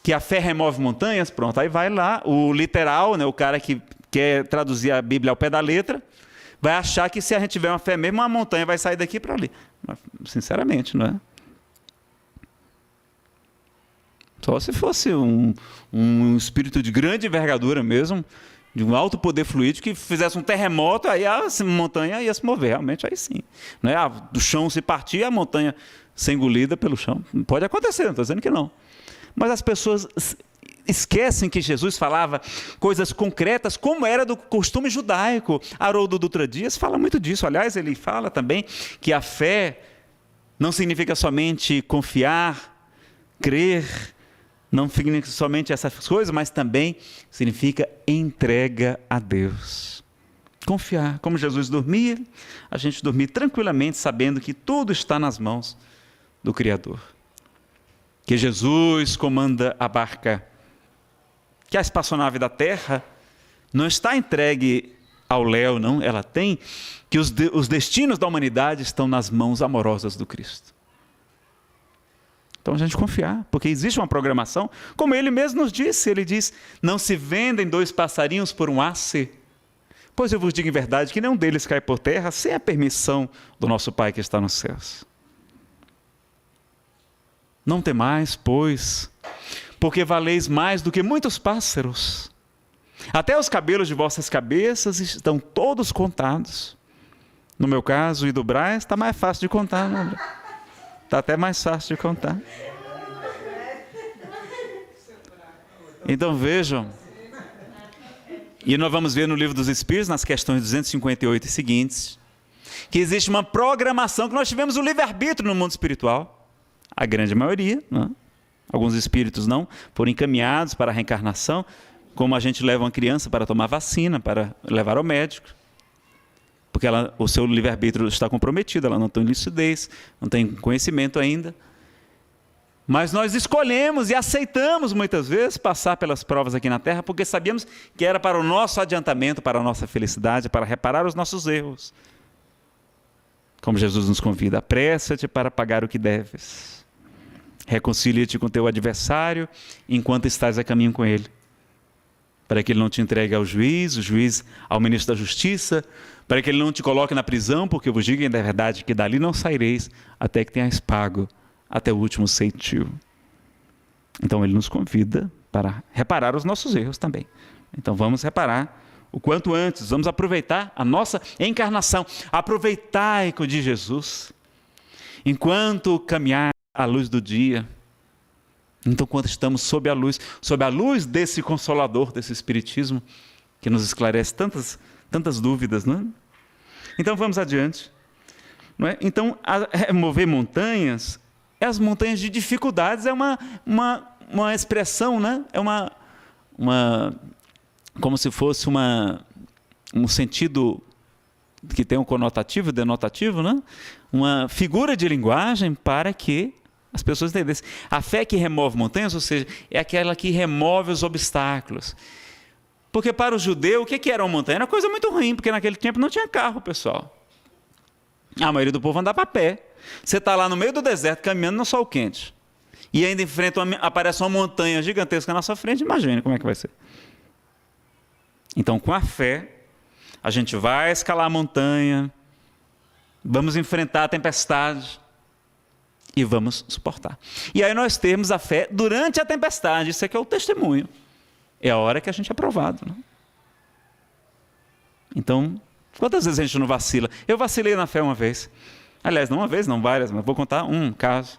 que a fé remove montanhas, pronto, aí vai lá, o literal, né, o cara que quer traduzir a Bíblia ao pé da letra, vai achar que se a gente tiver uma fé mesmo, uma montanha vai sair daqui para ali. Mas, sinceramente, não é? Só se fosse um espírito de grande envergadura mesmo, de um alto poder fluídico, que fizesse um terremoto, aí a montanha ia se mover, realmente, aí sim. Não é? Do chão se partir, a montanha ser engolida pelo chão. Pode acontecer, não estou dizendo que não. Mas as pessoas esquecem que Jesus falava coisas concretas, como era do costume judaico. Haroldo Dutra Dias fala muito disso. Aliás, ele fala também que a fé não significa somente confiar, crer, não significa somente essas coisas, mas também significa entrega a Deus. Confiar. Como Jesus dormia, a gente dormir tranquilamente, sabendo que tudo está nas mãos do Criador. Que Jesus comanda a barca, que a espaçonave da Terra não está entregue ao léu, não, ela tem, que os destinos da humanidade estão nas mãos amorosas do Cristo. Então a gente confiar, porque existe uma programação, como ele mesmo nos disse, ele diz, não se vendem 2 passarinhos por um asse, pois eu vos digo em verdade que nenhum deles cai por terra sem a permissão do nosso Pai que está nos céus. Não temais, pois, porque valeis mais do que muitos pássaros. Até os cabelos de vossas cabeças estão todos contados. No meu caso e do Braz, está mais fácil de contar, não? Está até mais fácil de contar. Então vejam, e nós vamos ver no Livro dos Espíritos, nas questões 258 e seguintes, que existe uma programação, que nós tivemos o livre-arbítrio no mundo espiritual. A grande maioria, não? Alguns espíritos não, foram encaminhados para a reencarnação, como a gente leva uma criança para tomar vacina, para levar ao médico. Porque o seu livre-arbítrio está comprometido, ela não tem lucidez, não tem conhecimento ainda. Mas nós escolhemos e aceitamos muitas vezes passar pelas provas aqui na Terra, porque sabíamos que era para o nosso adiantamento, para a nossa felicidade, para reparar os nossos erros. Como Jesus nos convida, apressa-te para pagar o que deves. Reconcilia-te com teu adversário enquanto estás a caminho com ele, para que ele não te entregue ao juiz, o juiz ao ministro da Justiça, para que ele não te coloque na prisão, porque eu vos digo em verdade que dali não saireis até que tenhas pago até o último centavo. Então ele nos convida para reparar os nossos erros também. Então vamos reparar o quanto antes, vamos aproveitar a nossa encarnação. Aproveitai de Jesus, enquanto caminhar à luz do dia. Então, quando estamos sob a luz desse Consolador, desse Espiritismo, que nos esclarece tantas dúvidas, não é? Então, vamos adiante. Não é? Então, mover montanhas, as montanhas de dificuldades é uma expressão, né? É como se fosse um sentido que tem um conotativo, denotativo, né? Uma figura de linguagem para que as pessoas entendessem. A fé que remove montanhas, ou seja, é aquela que remove os obstáculos. Porque para o judeu, o que era uma montanha? Era uma coisa muito ruim, porque naquele tempo não tinha carro, pessoal. A maioria do povo andava a pé. Você está lá no meio do deserto, caminhando no sol quente. E ainda aparece uma montanha gigantesca na sua frente, imagine como é que vai ser. Então, com a fé, a gente vai escalar a montanha, vamos enfrentar a tempestade e vamos suportar. E aí nós temos a fé durante a tempestade, isso aqui é o testemunho. É a hora que a gente é provado. Né? Então, quantas vezes a gente não vacila? Eu vacilei na fé uma vez. Aliás, não uma vez, não várias, mas vou contar um caso.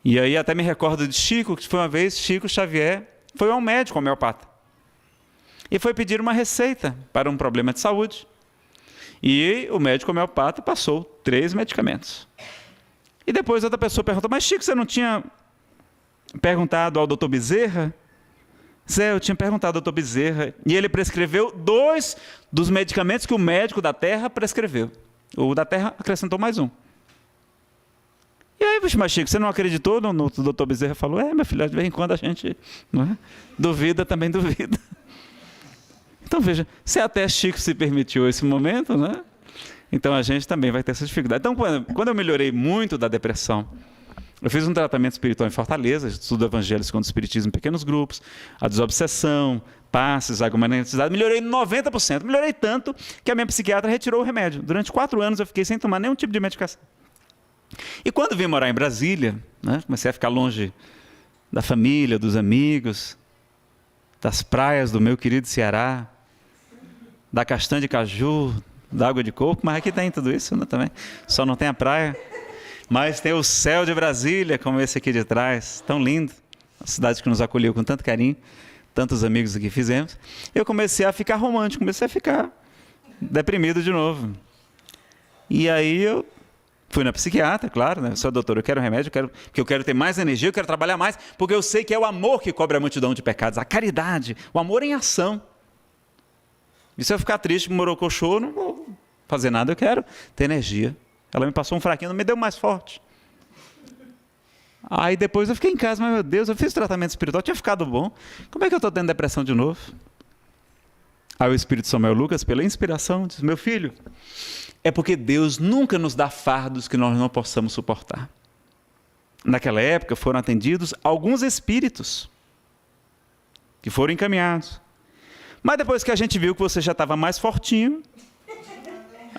E aí até me recordo de Chico, que foi uma vez, Chico Xavier foi ao médico homeopata. E foi pedir uma receita para um problema de saúde. E o médico homeopata passou 3 medicamentos. E depois outra pessoa perguntou, mas Chico, você não tinha perguntado ao doutor Bezerra? Zé, eu tinha perguntado ao doutor Bezerra. E ele prescreveu 2 dos medicamentos que o médico da Terra prescreveu. O da Terra acrescentou mais um. E aí, mas Chico, você não acreditou no doutor Bezerra? Falou, meu filho, de vez em quando a gente, não é? Duvida, também duvida. Então veja, se até Chico se permitiu esse momento, né? Então a gente também vai ter essa dificuldade. Então quando eu melhorei muito da depressão, eu fiz um tratamento espiritual em Fortaleza, estudo Evangelho segundo o Espiritismo em pequenos grupos, a desobsessão, passes, água magnetizada, melhorei 90%. Melhorei tanto que a minha psiquiatra retirou o remédio. Durante 4 anos eu fiquei sem tomar nenhum tipo de medicação. E quando vim morar em Brasília, né, comecei a ficar longe da família, dos amigos, das praias do meu querido Ceará, da castanha de caju, da água de coco, mas aqui tem tudo isso, né, também. Só não tem a praia. Mas tem o céu de Brasília, como esse aqui de trás, tão lindo. A cidade que nos acolheu com tanto carinho, tantos amigos aqui fizemos. Eu comecei a ficar romântico, comecei a ficar deprimido de novo. E aí eu fui na psiquiatra, claro, né? Sou doutor, eu quero remédio, porque eu quero ter mais energia, eu quero trabalhar mais, porque eu sei que é o amor que cobre a multidão de pecados, a caridade, o amor em ação. E se eu ficar triste, morocochô, não vou fazer nada, eu quero ter energia. Ela me passou um fraquinho, não me deu mais forte. Aí depois eu fiquei em casa, mas meu Deus, eu fiz tratamento espiritual, tinha ficado bom. Como é que eu estou tendo depressão de novo? Aí o Espírito Samuel Lucas, pela inspiração, diz, meu filho, é porque Deus nunca nos dá fardos que nós não possamos suportar. Naquela época foram atendidos alguns espíritos que foram encaminhados. Mas depois que a gente viu que você já estava mais fortinho,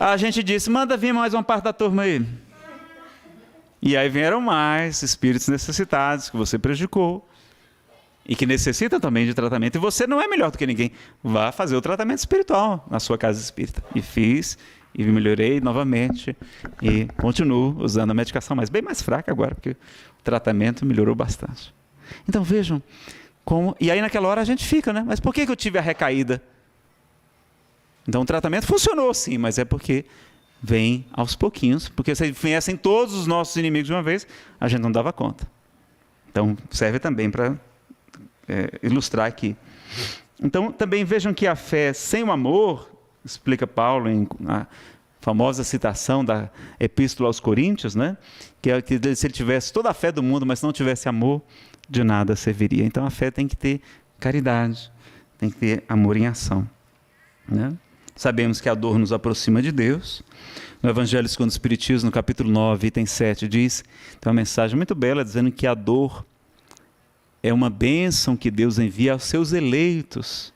a gente disse, manda vir mais uma parte da turma aí. E aí vieram mais espíritos necessitados que você prejudicou e que necessitam também de tratamento. E você não é melhor do que ninguém. Vá fazer o tratamento espiritual na sua casa espírita. E fiz, e melhorei novamente. E continuo usando a medicação, mas bem mais fraca agora, porque o tratamento melhorou bastante. Então vejam como... E aí naquela hora a gente fica, né? Mas por que eu tive a recaída? Então o tratamento funcionou sim, mas é porque vem aos pouquinhos, porque se viessem todos os nossos inimigos de uma vez, a gente não dava conta. Então serve também para ilustrar aqui. Então também vejam que a fé sem o amor, explica Paulo em a famosa citação da Epístola aos Coríntios, né? Que é que se ele tivesse toda a fé do mundo, mas não tivesse amor, de nada serviria. Então a fé tem que ter caridade, tem que ter amor em ação, né? Sabemos que a dor nos aproxima de Deus. No Evangelho segundo o Espiritismo, no capítulo 9, item 7, diz, tem uma mensagem muito bela dizendo que a dor é uma bênção que Deus envia aos seus eleitos,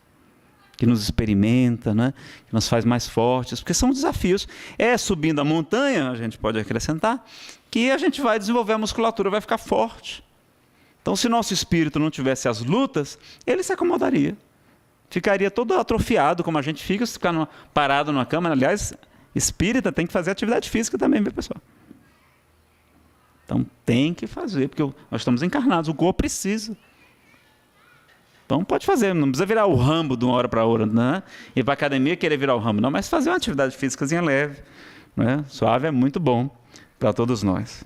que nos experimenta, né? Que nos faz mais fortes, porque são desafios. É subindo a montanha, a gente pode acrescentar, que a gente vai desenvolver a musculatura, vai ficar forte. Então, se nosso espírito não tivesse as lutas, ele se acomodaria. Ficaria todo atrofiado, como a gente fica, se ficar parado numa cama. Aliás, espírita tem que fazer atividade física também, viu, pessoal? Então, tem que fazer, porque nós estamos encarnados, o corpo precisa. Então, pode fazer, não precisa virar o Rambo de uma hora para outra, né? Ir para a academia e querer virar o Rambo, não, mas fazer uma atividade físicazinha leve, né? Suave é muito bom para todos nós.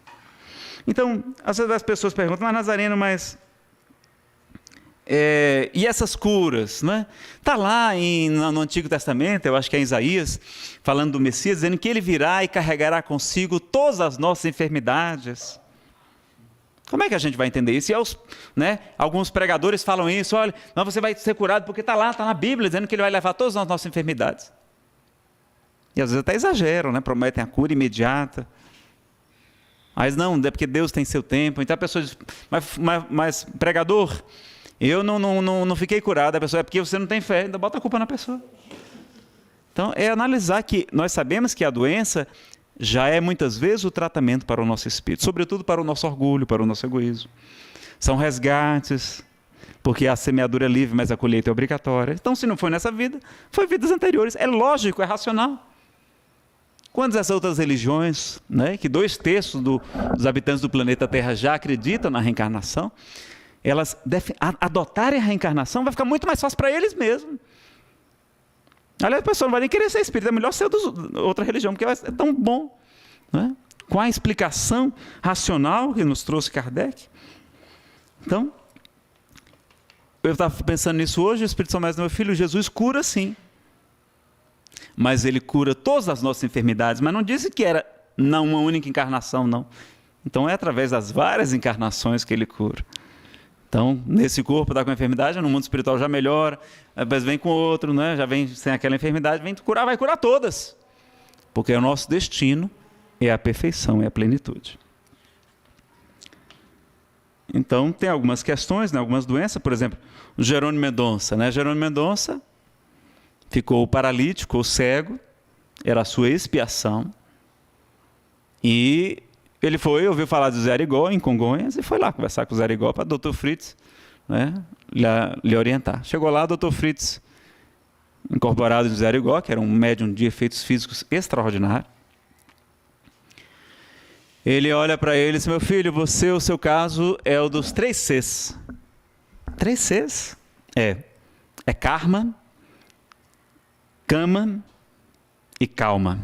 Então, às vezes as pessoas perguntam, mas Nazareno, mas... e essas curas, né? Está lá no Antigo Testamento, eu acho que é em Isaías, falando do Messias, dizendo que ele virá e carregará consigo todas as nossas enfermidades. Como é que a gente vai entender isso? E alguns pregadores falam isso, olha, não, você vai ser curado porque está lá, está na Bíblia, dizendo que ele vai levar todas as nossas enfermidades. E às vezes até exageram, né? Prometem a cura imediata. Mas não, é porque Deus tem seu tempo. Então a pessoa diz, mas pregador... Eu não fiquei curado, a pessoa é porque você não tem fé, ainda bota a culpa na pessoa. Então, é analisar que nós sabemos que a doença já é muitas vezes o tratamento para o nosso espírito, sobretudo para o nosso orgulho, para o nosso egoísmo. São resgates, porque a semeadura é livre, mas a colheita é obrigatória. Então, se não foi nessa vida, foi vidas anteriores. É lógico, é racional. Quantas essas outras religiões, né, que 2/3 dos habitantes do planeta Terra já acreditam na reencarnação, elas adotarem a reencarnação, vai ficar muito mais fácil para eles mesmos. Aliás, a pessoa não vai nem querer ser espírita, é melhor ser de outra religião, porque é tão bom, né? Com a explicação racional que nos trouxe Kardec. Então, eu estava pensando nisso hoje, o Espírito Santo mais meu filho, Jesus cura sim. Mas ele cura todas as nossas enfermidades, mas não disse que era não uma única encarnação, não. Então é através das várias encarnações que ele cura. Então, nesse corpo está com a enfermidade, no mundo espiritual já melhora, depois vem com outro, né? Já vem sem aquela enfermidade, vem curar, vai curar todas. Porque o nosso destino é a perfeição, é a plenitude. Então, tem algumas questões, né? Algumas doenças, por exemplo, o Jerônimo Mendonça, né? Jerônimo Mendonça ficou paralítico ou cego, era a sua expiação, e ele ouviu falar do Zé Arigó em Congonhas e foi lá conversar com o Zé Arigó para o Dr. Fritz, né, lhe orientar. Chegou lá, o Dr. Fritz, incorporado de Zé Arigó, que era um médium de efeitos físicos extraordinário. Ele olha para ele e diz: meu filho, o seu caso é o dos 3 Cs. 3 Cs? É karma, cama e calma.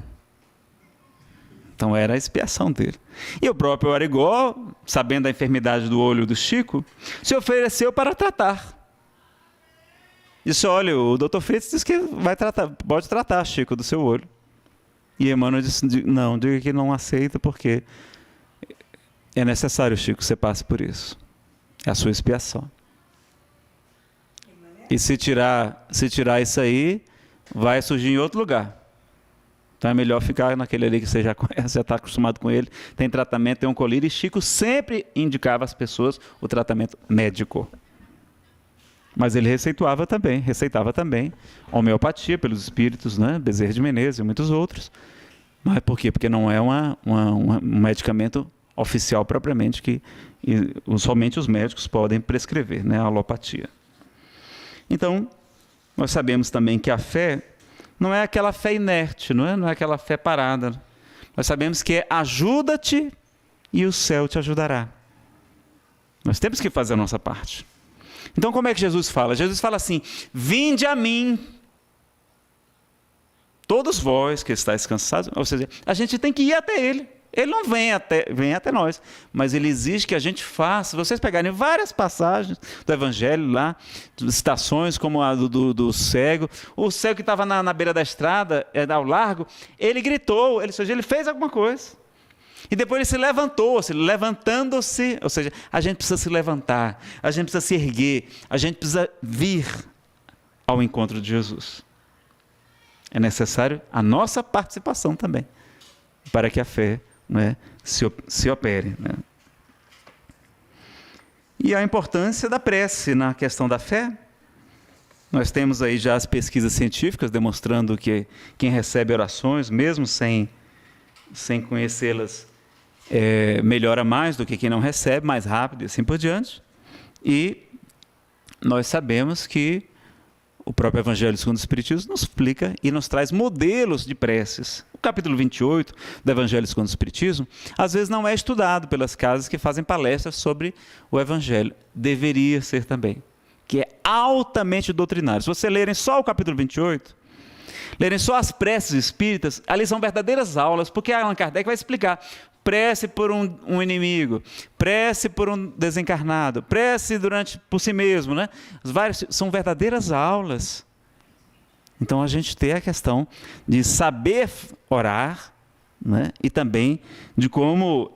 Então era a expiação dele. E o próprio Arigó, sabendo da enfermidade do olho do Chico, se ofereceu para tratar. Disse: olha, o Dr. Fritz disse que pode tratar, Chico, do seu olho. E Emmanuel disse: não, diga que não aceita, porque é necessário, Chico, que você passe por isso. É a sua expiação. E se tirar isso aí, vai surgir em outro lugar. Então é melhor ficar naquele ali que você já conhece, já está acostumado com ele. Tem tratamento, tem um colírio. E Chico sempre indicava às pessoas o tratamento médico. Mas ele receitava também homeopatia pelos espíritos, né? Bezerra de Menezes e muitos outros. Mas por quê? Porque não é um medicamento oficial propriamente que somente os médicos podem prescrever, né? A alopatia. Então, nós sabemos também que a fé não é aquela fé inerte, não é aquela fé parada. Nós sabemos que é ajuda-te e o céu te ajudará. Nós temos que fazer a nossa parte. Então, como é que Jesus fala? Jesus fala assim: vinde a mim, todos vós que estáis cansados. Ou seja, a gente tem que ir até Ele. Ele não vem até nós, mas Ele exige que a gente faça. Se vocês pegarem várias passagens do Evangelho lá, citações como a do cego, o cego que estava na beira da estrada, ao largo, ele gritou, ele fez alguma coisa. E depois ele se levantou, levantando-se, ou seja, a gente precisa se levantar, a gente precisa se erguer, a gente precisa vir ao encontro de Jesus. É necessário a nossa participação também, para que a fé, né, se opere. Né? E a importância da prece na questão da fé. Nós temos aí já as pesquisas científicas demonstrando que quem recebe orações, mesmo sem conhecê-las, melhora mais do que quem não recebe, mais rápido e assim por diante. E nós sabemos que o próprio Evangelho segundo o Espiritismo nos explica e nos traz modelos de preces. O capítulo 28 do Evangelho segundo o Espiritismo, às vezes não é estudado pelas casas que fazem palestras sobre o Evangelho. Deveria ser também, que é altamente doutrinário. Se você lerem só o capítulo 28, lerem só as preces espíritas, ali são verdadeiras aulas, porque Allan Kardec vai explicar: prece por um inimigo, prece por um desencarnado, prece por si mesmo, né? São verdadeiras aulas. Então a gente tem a questão de saber orar, né? E também de como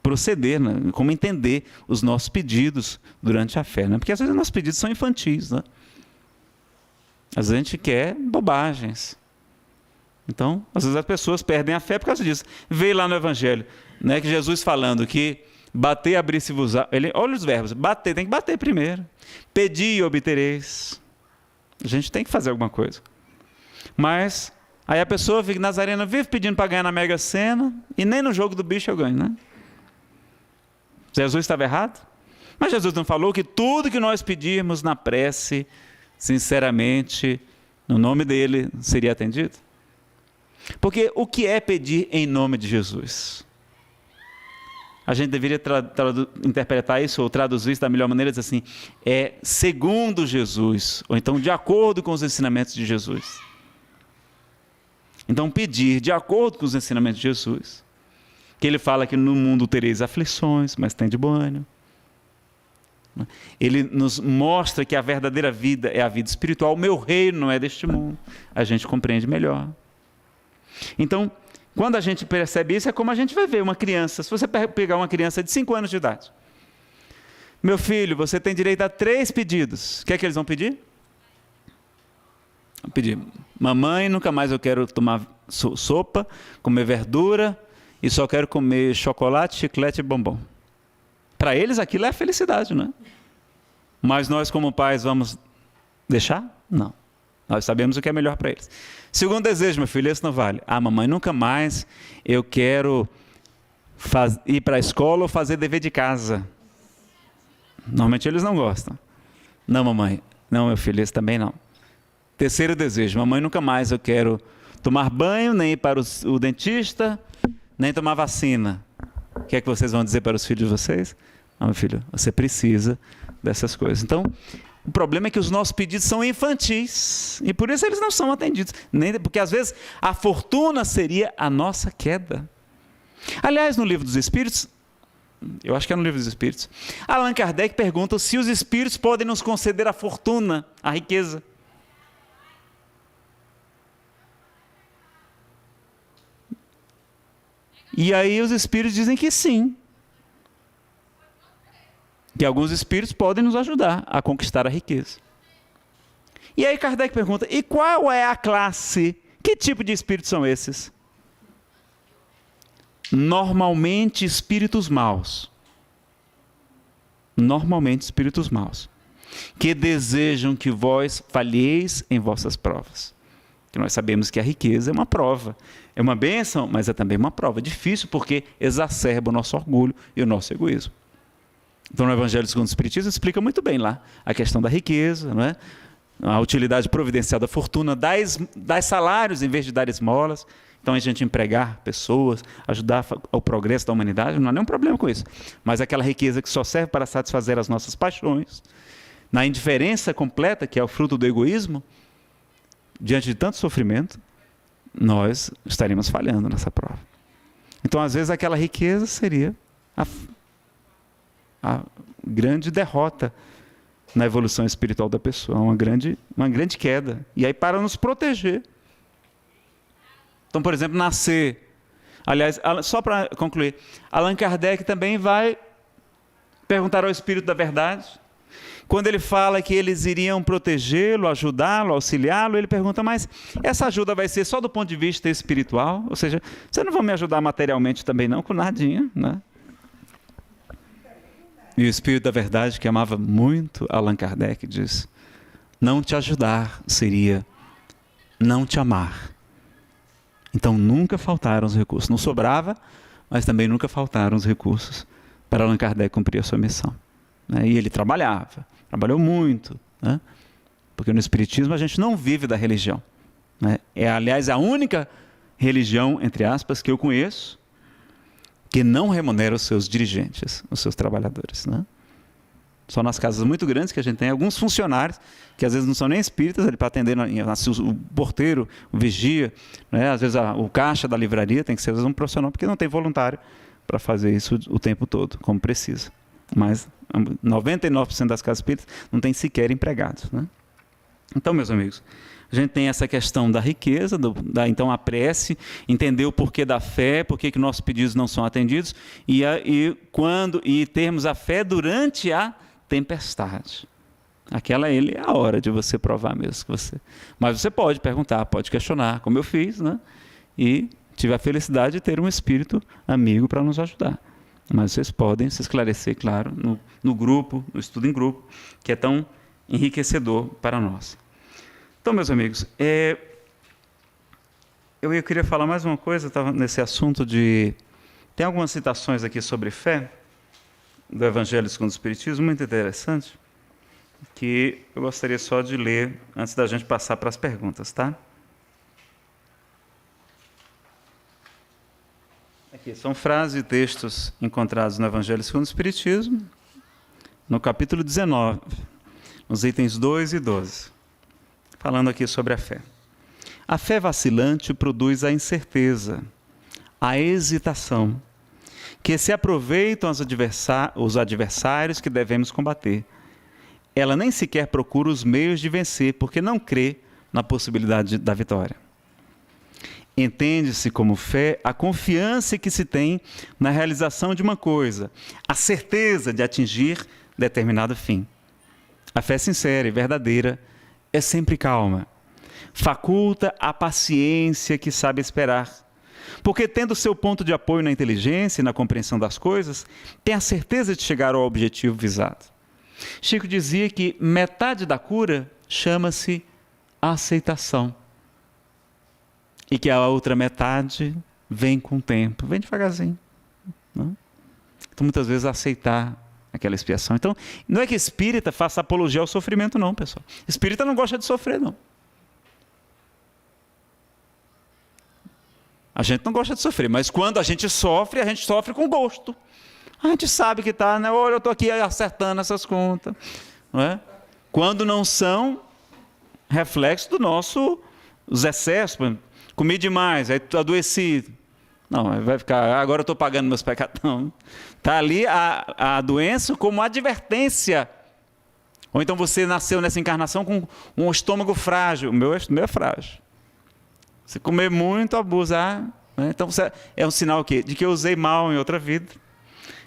proceder, né? Como entender os nossos pedidos durante a fé, né? Porque às vezes os nossos pedidos são infantis, né? Às vezes a gente quer bobagens. Então, às vezes as pessoas perdem a fé por causa disso. Veio lá no Evangelho, né, que Jesus falando que bater, abrir-se-vos-á. Olha os verbos: bater, tem que bater primeiro. Pedir e obtereis. A gente tem que fazer alguma coisa. Mas aí a pessoa fica nazarena, vive pedindo para ganhar na Mega Sena e nem no jogo do bicho eu ganho, né? Jesus estava errado? Mas Jesus não falou que tudo que nós pedirmos na prece, sinceramente, no nome dele, seria atendido? Porque o que é pedir em nome de Jesus? A gente deveria interpretar isso ou traduzir isso da melhor maneira, dizer assim: é segundo Jesus, ou então de acordo com os ensinamentos de Jesus. Então pedir de acordo com os ensinamentos de Jesus, que ele fala que no mundo tereis aflições, mas tem de bom ânimo. Ele nos mostra que a verdadeira vida é a vida espiritual. O meu reino não é deste mundo. A gente compreende melhor. Então, Quando a gente percebe isso, é como a gente vai ver uma criança. Se você pegar uma criança de 5 anos de idade, meu filho, você tem direito a 3 pedidos. O que é que eles vão pedir? Vão pedir: mamãe, nunca mais eu quero tomar sopa, comer verdura, e só quero comer chocolate, chiclete e bombom. Para eles aquilo é felicidade, não é? Mas nós como pais vamos deixar? Não. Nós sabemos o que é melhor para eles. Segundo desejo, meu filho, esse não vale. Mamãe, nunca mais eu quero ir para a escola ou fazer dever de casa. Normalmente eles não gostam. Não, mamãe. Não, meu filho, esse também não. Terceiro desejo, mamãe, nunca mais eu quero tomar banho, nem ir para o dentista, nem tomar vacina. O que é que vocês vão dizer para os filhos de vocês? Não, meu filho, você precisa dessas coisas. Então, o problema é que os nossos pedidos são infantis. E por isso eles não são atendidos. Porque às vezes a fortuna seria a nossa queda. Aliás, no Livro dos Espíritos, eu acho que é no Livro dos Espíritos, Allan Kardec pergunta se os espíritos podem nos conceder a fortuna, a riqueza. E aí os espíritos dizem que sim. Que alguns espíritos podem nos ajudar a conquistar a riqueza. E aí Kardec pergunta: e qual é a classe? Que tipo de espíritos são esses? Normalmente espíritos maus. Normalmente espíritos maus. Que desejam que vós falheis em vossas provas. Que nós sabemos que a riqueza é uma prova. É uma bênção, mas é também uma prova. Difícil porque exacerba o nosso orgulho e o nosso egoísmo. Então, no Evangelho segundo o Espiritismo, explica muito bem lá a questão da riqueza, não é? A utilidade providencial da fortuna, dar salários em vez de dar esmolas. Então, a gente empregar pessoas, ajudar ao progresso da humanidade, não há nenhum problema com isso. Mas aquela riqueza que só serve para satisfazer as nossas paixões, na indiferença completa, que é o fruto do egoísmo, diante de tanto sofrimento, nós estaremos falhando nessa prova. Então, às vezes, aquela riqueza seria a grande derrota na evolução espiritual da pessoa, uma grande queda. E aí, para nos proteger. Então, por exemplo, nascer. Aliás, só para concluir, Allan Kardec também vai perguntar ao Espírito da Verdade. Quando ele fala que eles iriam protegê-lo, ajudá-lo, auxiliá-lo, ele pergunta: mas essa ajuda vai ser só do ponto de vista espiritual? Ou seja, vocês não vão me ajudar materialmente também não, com nadinha, né? E o Espírito da Verdade, que amava muito Allan Kardec, diz: não te ajudar seria não te amar. Então nunca faltaram os recursos. Não sobrava, mas também nunca faltaram os recursos para Allan Kardec cumprir a sua missão. E ele trabalhou muito, né? Porque no Espiritismo a gente não vive da religião. É, aliás, a única religião, entre aspas, que eu conheço, que não remunera os seus dirigentes, os seus trabalhadores, né? Só nas casas muito grandes que a gente tem alguns funcionários, que às vezes não são nem espíritas, para atender o porteiro, o vigia, né? Às vezes o caixa da livraria tem que ser às vezes um profissional, porque não tem voluntário para fazer isso o tempo todo, como precisa. Mas 99% das casas espíritas não tem sequer empregados, né? Então, meus amigos, a gente tem essa questão da riqueza, então a prece, entender o porquê da fé, por que nossos pedidos não são atendidos, e termos a fé durante a tempestade. Aquela é a hora de você provar mesmo que você. Mas você pode perguntar, pode questionar, como eu fiz, né? E tive a felicidade de ter um espírito amigo para nos ajudar. Mas vocês podem se esclarecer, claro, no grupo, no estudo em grupo, que é tão enriquecedor para nós. Então, meus amigos, eu queria falar mais uma coisa, estava nesse assunto de... Tem algumas citações aqui sobre fé, do Evangelho segundo o Espiritismo, muito interessante, que eu gostaria só de ler antes da gente passar para as perguntas, tá? Aqui são frases e textos encontrados no Evangelho segundo o Espiritismo, no capítulo 19, nos itens 2 e 12, falando aqui sobre a fé. A fé vacilante produz a incerteza, a hesitação, que se aproveitam os adversários que devemos combater. Ela nem sequer procura os meios de vencer, porque não crê na possibilidade da vitória. Entende-se como fé a confiança que se tem na realização de uma coisa, a certeza de atingir determinado fim. A fé sincera e verdadeira é sempre calma, faculta a paciência que sabe esperar, porque tendo seu ponto de apoio na inteligência e na compreensão das coisas, tem a certeza de chegar ao objetivo visado. Chico dizia que metade da cura chama-se aceitação. E que a outra metade vem com o tempo, vem devagarzinho. Não? Então, muitas vezes, aceitar aquela expiação. Então, não é que espírita faça apologia ao sofrimento, não, pessoal. Espírita não gosta de sofrer, não. A gente não gosta de sofrer, mas quando a gente sofre com gosto. A gente sabe que está, né? Olha, eu estou aqui acertando essas contas. Não é? Quando não são reflexo do os excessos. Comi demais, aí adoeci. Não, vai ficar, agora eu estou pagando meus pecados. Não. Está ali a doença como advertência. Ou então você nasceu nessa encarnação com um estômago frágil. O meu é frágil. Se comer muito, abusar. Né? Então é um sinal de que eu usei mal em outra vida.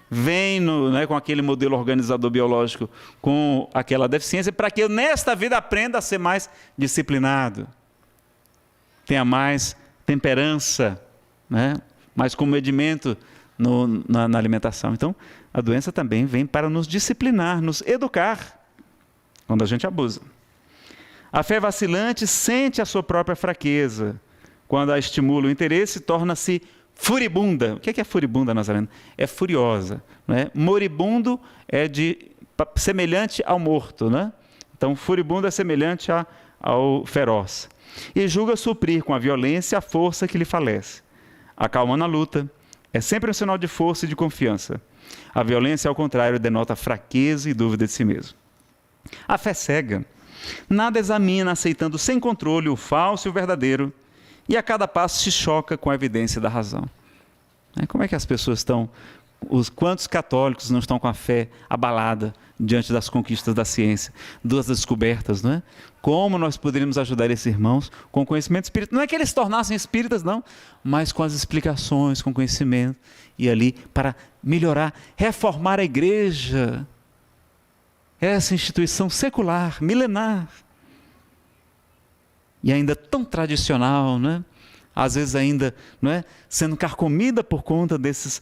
Vem com aquele modelo organizador biológico com aquela deficiência, para que eu nesta vida aprenda a ser mais disciplinado. Tenha mais temperança, né? Mais comedimento na alimentação. Então, a doença também vem para nos disciplinar, nos educar, quando a gente abusa. A fé vacilante sente a sua própria fraqueza. Quando a estimula o interesse, torna-se furibunda. O que é furibunda, Nazareno? É furiosa. Né? Moribundo é semelhante ao morto. Né? Então, furibundo é semelhante ao feroz. E julga suprir com a violência a força que lhe falece. A calma na luta é sempre um sinal de força e de confiança. A violência, ao contrário, denota fraqueza e dúvida de si mesmo. A fé cega nada examina, aceitando sem controle o falso e o verdadeiro, e a cada passo se choca com a evidência da razão. Como é que as pessoas estão? Quantos católicos não estão com a fé abalada diante das conquistas da ciência, das descobertas, não é? Como nós poderíamos ajudar esses irmãos com conhecimento espírita? Não é que eles se tornassem espíritas, não, mas com as explicações, com conhecimento, e ali para melhorar, reformar a igreja, essa instituição secular, milenar, e ainda tão tradicional, não é? Às vezes ainda, não é, sendo carcomida por conta desses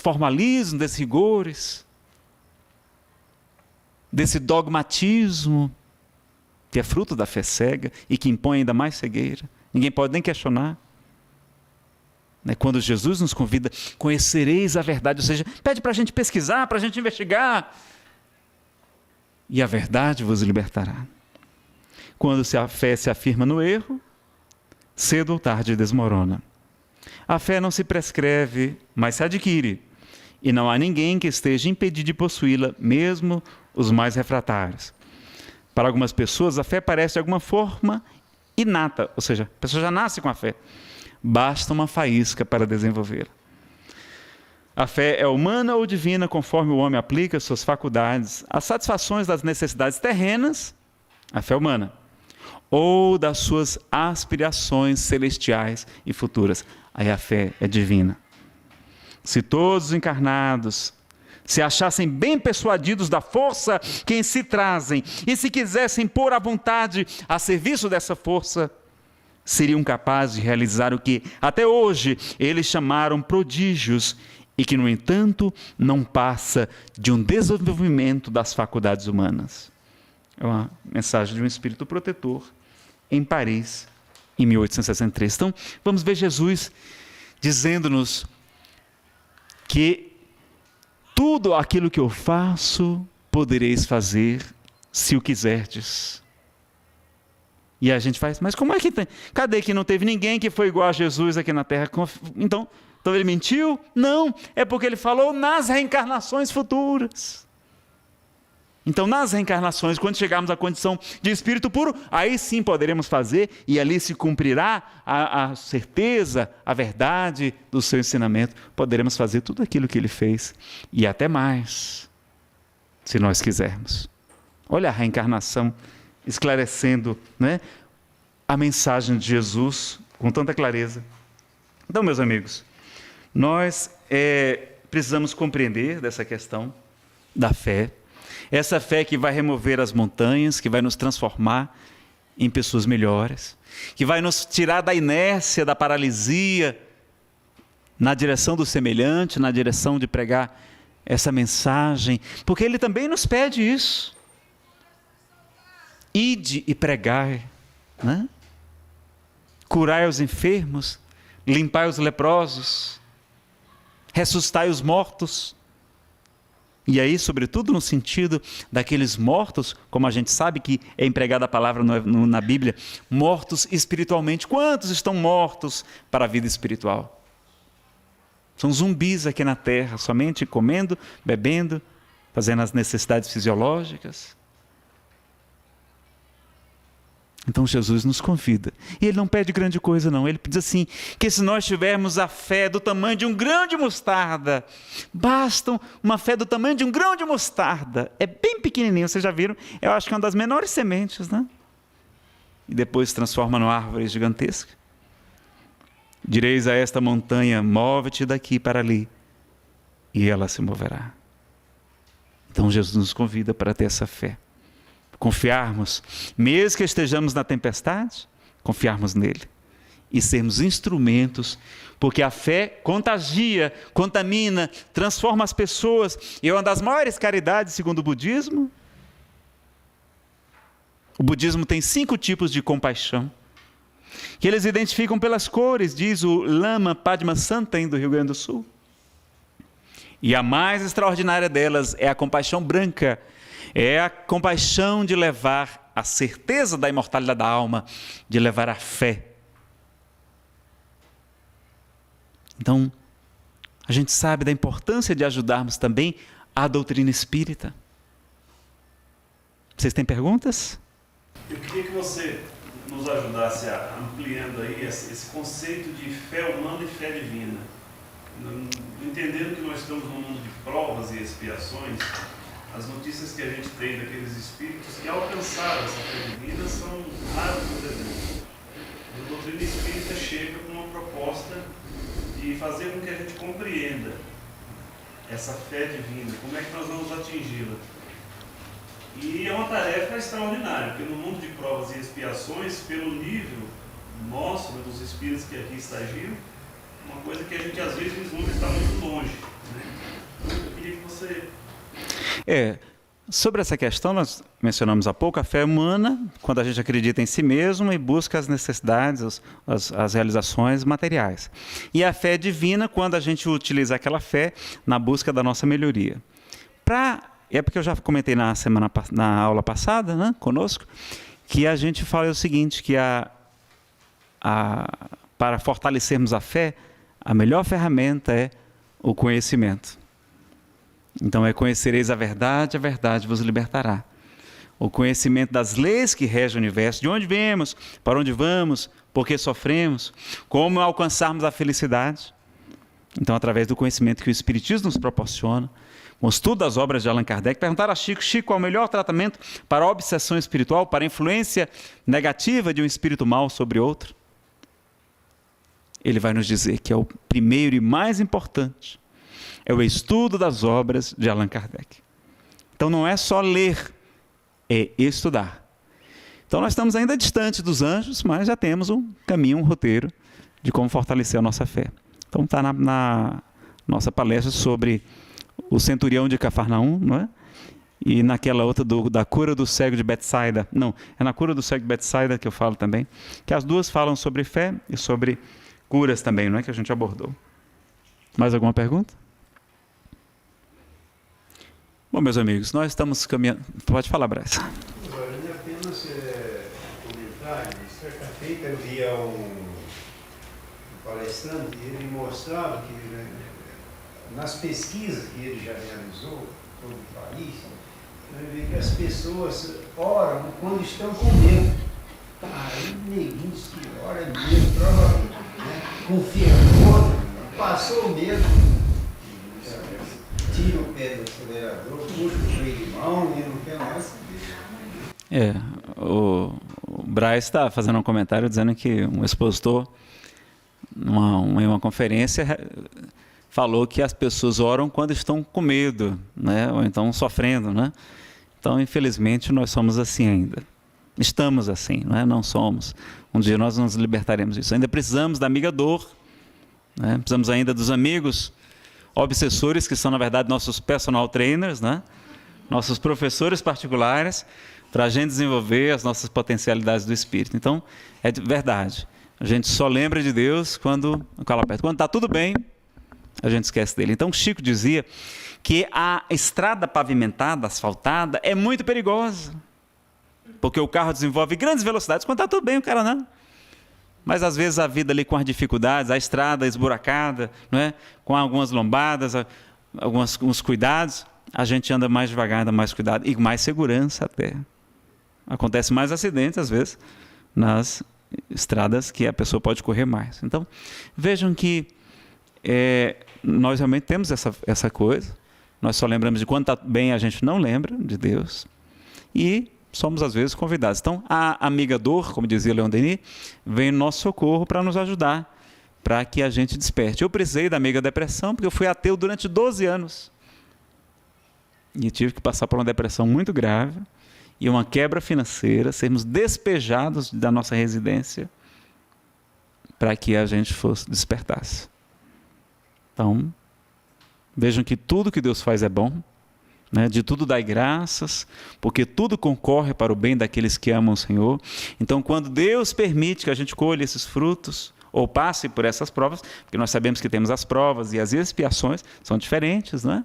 formalismos, desses rigores, desse dogmatismo, que é fruto da fé cega e que impõe ainda mais cegueira. Ninguém pode nem questionar. Quando Jesus nos convida, conhecereis a verdade, ou seja, pede para a gente pesquisar, para a gente investigar, e a verdade vos libertará. Quando a fé se afirma no erro, cedo ou tarde desmorona. A fé não se prescreve, mas se adquire. E não há ninguém que esteja impedido de possuí-la, mesmo os mais refratários. Para algumas pessoas, a fé parece de alguma forma inata, ou seja, a pessoa já nasce com a fé. Basta uma faísca para desenvolvê-la. A fé é humana ou divina, conforme o homem aplica suas faculdades às satisfações das necessidades terrenas, a fé humana, ou das suas aspirações celestiais e futuras. Aí a fé é divina. Se todos os encarnados se achassem bem persuadidos da força que em si trazem e se quisessem pôr a vontade a serviço dessa força, seriam capazes de realizar o que até hoje eles chamaram prodígios e que, no entanto, não passa de um desenvolvimento das faculdades humanas. É uma mensagem de um espírito protetor em Paris, em 1863. Então, vamos ver Jesus dizendo-nos que tudo aquilo que eu faço, podereis fazer se o quiserdes. E a gente faz, mas como é que tem? Cadê que não teve ninguém que foi igual a Jesus aqui na Terra? Então ele mentiu? Não, é porque ele falou nas reencarnações futuras. Então, nas reencarnações, quando chegarmos à condição de espírito puro, aí sim poderemos fazer, e ali se cumprirá a certeza, a verdade do seu ensinamento. Poderemos fazer tudo aquilo que ele fez, e até mais, se nós quisermos. Olha a reencarnação esclarecendo, né, a mensagem de Jesus com tanta clareza. Então, meus amigos, nós precisamos compreender dessa questão da fé. Essa fé que vai remover as montanhas, que vai nos transformar em pessoas melhores, que vai nos tirar da inércia, da paralisia, na direção do semelhante, na direção de pregar essa mensagem, porque Ele também nos pede isso. Ide e pregai, né? Curai os enfermos, limpai os leprosos, ressuscitai os mortos. E aí, sobretudo no sentido daqueles mortos, como a gente sabe que é empregada a palavra na Bíblia, mortos espiritualmente. Quantos estão mortos para a vida espiritual? São zumbis aqui na terra, somente comendo, bebendo, fazendo as necessidades fisiológicas. Então Jesus nos convida. E Ele não pede grande coisa não. Ele diz assim, que se nós tivermos a fé do tamanho de um grão de mostarda, basta uma fé do tamanho de um grão de mostarda. É bem pequenininho, vocês já viram? Eu acho que é uma das menores sementes, né? E depois se transforma numa árvore gigantesca. Direis a esta montanha, move-te daqui para ali, e ela se moverá. Então Jesus nos convida para ter essa fé. Confiarmos, mesmo que estejamos na tempestade, confiarmos nele e sermos instrumentos, porque a fé contagia, contamina, transforma as pessoas. E é uma das maiores caridades segundo o budismo. O budismo tem 5 tipos de compaixão, que eles identificam pelas cores, diz o Lama Padma Santen do Rio Grande do Sul. E a mais extraordinária delas é a compaixão branca. É a compaixão de levar a certeza da imortalidade da alma, de levar a fé. Então, a gente sabe da importância de ajudarmos também a doutrina espírita. Vocês têm perguntas? Eu queria que você nos ajudasse ampliando aí esse conceito de fé humana e fé divina. Entendendo que nós estamos num mundo de provas e expiações, as notícias que a gente tem daqueles espíritos que alcançaram essa fé divina são raros no desenho. A doutrina espírita chega com uma proposta de fazer com que a gente compreenda essa fé divina, como é que nós vamos atingi-la. E é uma tarefa extraordinária, porque no mundo de provas e expiações, pelo nível nosso, dos espíritos que aqui estagiam, uma coisa que a gente às vezes vislumbra está muito longe, né? Então, eu queria que você... Sobre essa questão, nós mencionamos há pouco a fé humana, quando a gente acredita em si mesmo e busca as necessidades, as realizações materiais. E a fé divina, quando a gente utiliza aquela fé na busca da nossa melhoria. É porque eu já comentei na aula passada, né, conosco, que a gente fala o seguinte, que para fortalecermos a fé, a melhor ferramenta é o conhecimento. Então conhecereis a verdade vos libertará. O conhecimento das leis que regem o universo, de onde viemos, para onde vamos, por que sofremos, como alcançarmos a felicidade. Então, através do conhecimento que o Espiritismo nos proporciona, com o estudo das obras de Allan Kardec, perguntaram a Chico, qual é o melhor tratamento para a obsessão espiritual, para a influência negativa de um espírito mau sobre outro? Ele vai nos dizer que é o primeiro e mais importante, é o estudo das obras de Allan Kardec. Então não é só ler, é estudar. Então nós estamos ainda distante dos anjos, mas já temos um caminho, um roteiro de como fortalecer a nossa fé. Então está na nossa palestra sobre o centurião de Cafarnaum, não é? E naquela outra da cura do cego de Betsaida. Não, é na cura do cego de Betsaida que eu falo também, que as duas falam sobre fé e sobre curas também, não é, que a gente abordou. Mais alguma pergunta? Bom, meus amigos, nós estamos caminhando... Pode falar, Braz. Olha, apenas comentar, certa feita eu via um palestrante e ele mostrava que nas pesquisas que ele já realizou em todo o país, ele vê que as pessoas oram quando estão com medo. Aí neguinho que ora mesmo, provavelmente, né? Confia no outro, passou o medo, tira o pé do acelerador, puxa o freio de mão e não quer mais saber. O Braz está fazendo um comentário dizendo que um expositor em uma conferência, falou que as pessoas oram quando estão com medo, né? Ou então sofrendo, né? Então, infelizmente, nós somos assim ainda. Estamos assim, não é? Não somos. Um dia nós nos libertaremos disso. Ainda precisamos da amiga dor, né? Precisamos ainda dos amigos obsessores, que são, na verdade, nossos personal trainers, né? Nossos professores particulares, para a gente desenvolver as nossas potencialidades do Espírito. Então, é verdade. A gente só lembra de Deus quando está tudo bem, a gente esquece dele. Então, Chico dizia que a estrada pavimentada, asfaltada, é muito perigosa, porque o carro desenvolve grandes velocidades quando está tudo bem, o cara não. Mas às vezes a vida ali com as dificuldades, a estrada esburacada, não é? Com algumas lombadas, alguns cuidados, a gente anda mais devagar, anda mais cuidado e mais segurança até. Acontece mais acidentes às vezes nas estradas que a pessoa pode correr mais. Então vejam que nós realmente temos essa coisa. Nós só lembramos de quando está bem, a gente não lembra de Deus. E somos às vezes convidados. Então a amiga dor, como dizia Leon Denis, vem no nosso socorro para nos ajudar, para que a gente desperte. Eu precisei da amiga depressão porque eu fui ateu durante 12 anos. E tive que passar por uma depressão muito grave e uma quebra financeira, sermos despejados da nossa residência para que a gente despertasse. Então, vejam que tudo que Deus faz é bom, né? De tudo dai graças, porque tudo concorre para o bem daqueles que amam o Senhor. Então, quando Deus permite que a gente colhe esses frutos, ou passe por essas provas, porque nós sabemos que temos as provas e as expiações são diferentes, né?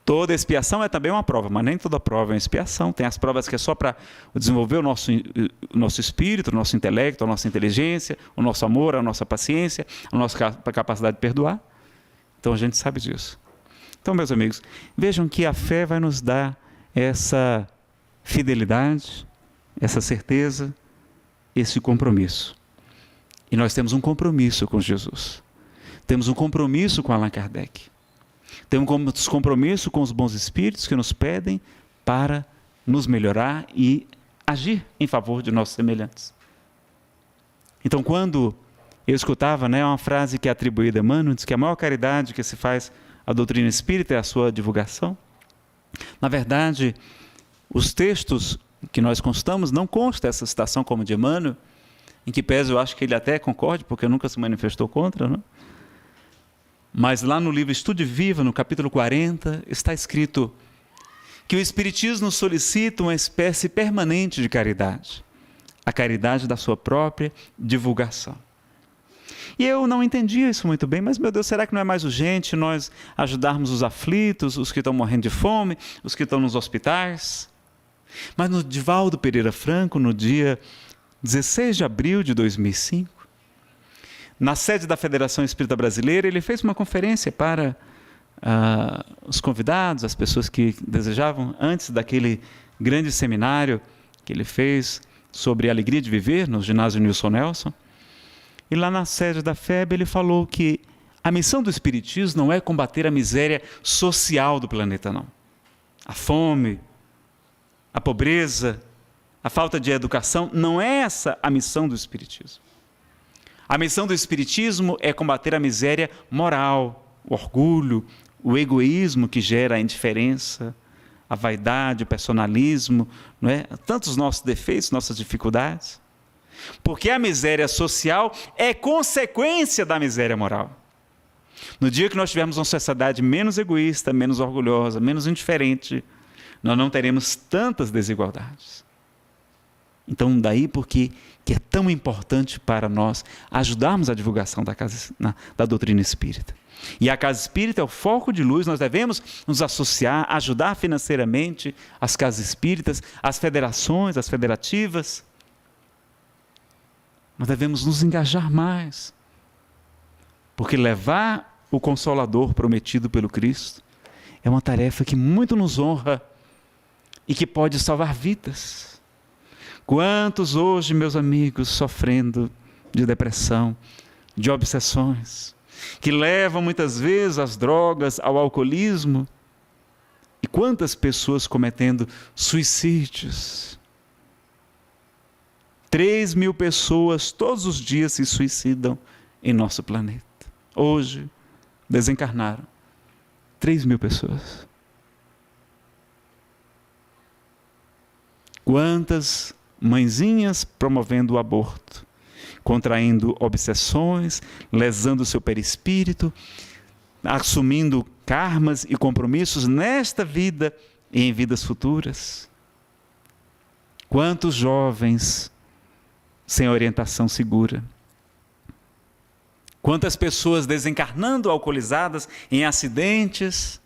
Toda expiação é também uma prova, mas nem toda prova é uma expiação. Tem as provas que é só para desenvolver o nosso espírito, o nosso intelecto, a nossa inteligência, o nosso amor, a nossa paciência, a nossa capacidade de perdoar. Então a gente sabe disso. Então, meus amigos, vejam que a fé vai nos dar essa fidelidade, essa certeza, esse compromisso. E nós temos um compromisso com Jesus. Temos um compromisso com Allan Kardec. Temos compromisso com os bons espíritos que nos pedem para nos melhorar e agir em favor de nossos semelhantes. Então, quando eu escutava, uma frase que é atribuída a Emmanuel, diz que a maior caridade que se faz à doutrina espírita é a sua divulgação. Na verdade, os textos que nós constamos, não consta essa citação como de Emmanuel, em que pese eu acho que ele até concorde, porque nunca se manifestou contra, não? Mas lá no livro Estude Viva, no capítulo 40, está escrito que o Espiritismo solicita uma espécie permanente de caridade, a caridade da sua própria divulgação. E eu não entendia isso muito bem, mas, meu Deus, será que não é mais urgente nós ajudarmos os aflitos, os que estão morrendo de fome, os que estão nos hospitais? Mas no Divaldo Pereira Franco, no dia 16 de abril de 2005, na sede da Federação Espírita Brasileira, ele fez uma conferência para os convidados, as pessoas que desejavam, antes daquele grande seminário que ele fez sobre a alegria de viver, no ginásio Nilson Nelson. E lá na sede da FEB ele falou que a missão do Espiritismo não é combater a miséria social do planeta, não. A fome, a pobreza, a falta de educação, não é essa a missão do Espiritismo. A missão do Espiritismo é combater a miséria moral, o orgulho, o egoísmo que gera a indiferença, a vaidade, o personalismo, não é? Tantos nossos defeitos, nossas dificuldades. Porque a miséria social é consequência da miséria moral. No dia que nós tivermos uma sociedade menos egoísta, menos orgulhosa, menos indiferente, nós não teremos tantas desigualdades. Então, daí porque que é tão importante para nós ajudarmos a divulgação da doutrina espírita. E a Casa Espírita é o foco de luz, nós devemos nos associar, ajudar financeiramente as casas espíritas, as federações, as federativas. Nós devemos nos engajar mais, porque levar o Consolador prometido pelo Cristo é uma tarefa que muito nos honra e que pode salvar vidas. Quantos hoje, meus amigos, sofrendo de depressão, de obsessões, que levam muitas vezes às drogas, ao alcoolismo, e quantas pessoas cometendo suicídios. 3.000 pessoas todos os dias se suicidam em nosso planeta. Hoje, desencarnaram 3.000 pessoas. Quantas mãezinhas promovendo o aborto, contraindo obsessões, lesando o seu perispírito, assumindo karmas e compromissos nesta vida e em vidas futuras. Quantos jovens sem orientação segura. Quantas pessoas desencarnando alcoolizadas em acidentes,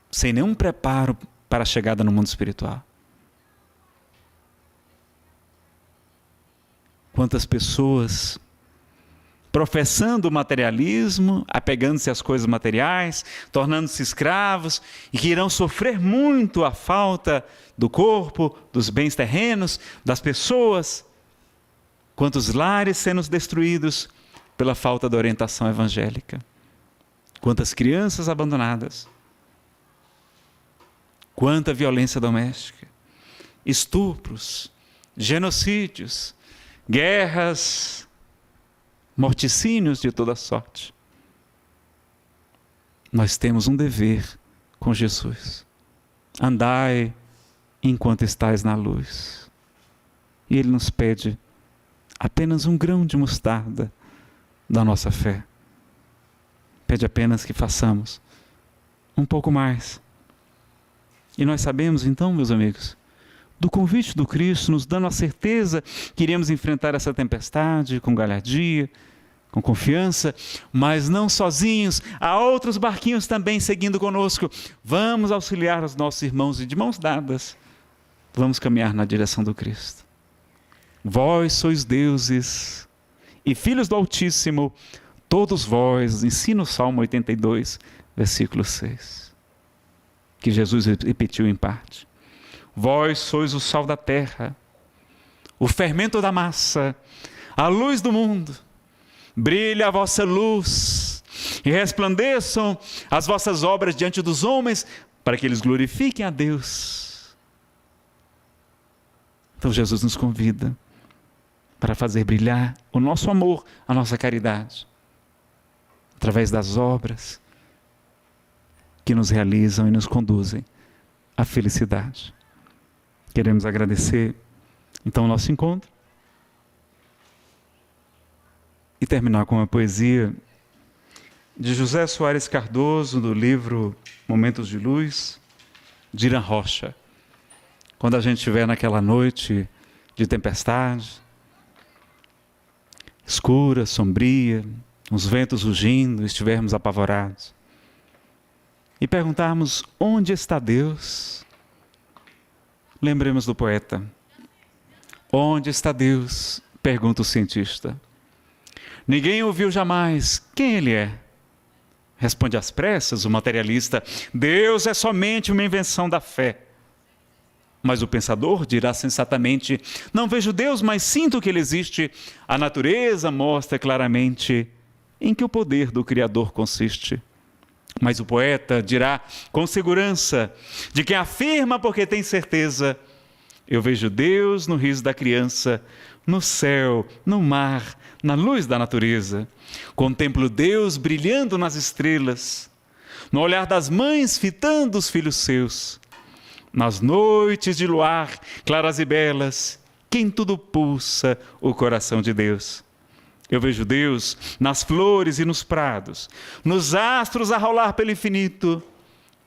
sem nenhum preparo para a chegada no mundo espiritual. Quantas pessoas professando o materialismo, apegando-se às coisas materiais, tornando-se escravos, e que irão sofrer muito a falta do corpo, dos bens terrenos, das pessoas. Quantos lares sendo destruídos pela falta da orientação evangélica. Quantas crianças abandonadas. Quanta violência doméstica. Estupros, genocídios, guerras, morticínios de toda sorte. Nós temos um dever com Jesus. Andai enquanto estais na luz. E Ele nos pede apenas um grão de mostarda da nossa fé. Pede apenas que façamos um pouco mais. E nós sabemos então, meus amigos, do convite do Cristo, nos dando a certeza que iremos enfrentar essa tempestade com galhardia, com confiança, mas não sozinhos, há outros barquinhos também seguindo conosco. Vamos auxiliar os nossos irmãos e de mãos dadas, vamos caminhar na direção do Cristo. Vós sois deuses e filhos do Altíssimo, todos vós, ensina o Salmo 82, versículo 6, que Jesus repetiu em parte. Vós sois o sal da terra, o fermento da massa, a luz do mundo. Brilhe a vossa luz e resplandeçam as vossas obras diante dos homens, para que eles glorifiquem a Deus. Então Jesus nos convida para fazer brilhar o nosso amor, a nossa caridade, através das obras que nos realizam e nos conduzem à felicidade. Queremos agradecer, então, o nosso encontro e terminar com uma poesia de José Soares Cardoso, do livro Momentos de Luz, de Irã Rocha. Quando a gente estiver naquela noite de tempestade, escura, sombria, os ventos rugindo, estivermos apavorados, e perguntarmos: onde está Deus? Lembremos do poeta. Onde está Deus? Pergunta o cientista. Ninguém ouviu jamais. Quem Ele é? Responde às pressas o materialista. Deus é somente uma invenção da fé. Mas o pensador dirá sensatamente: não vejo Deus, mas sinto que Ele existe. A natureza mostra claramente em que o poder do Criador consiste. Mas o poeta dirá com segurança de quem afirma porque tem certeza: eu vejo Deus no riso da criança, no céu, no mar, na luz da natureza. Contemplo Deus brilhando nas estrelas, no olhar das mães fitando os filhos seus, nas noites de luar claras e belas, que em tudo pulsa o coração de Deus. Eu vejo Deus nas flores e nos prados, nos astros a rolar pelo infinito.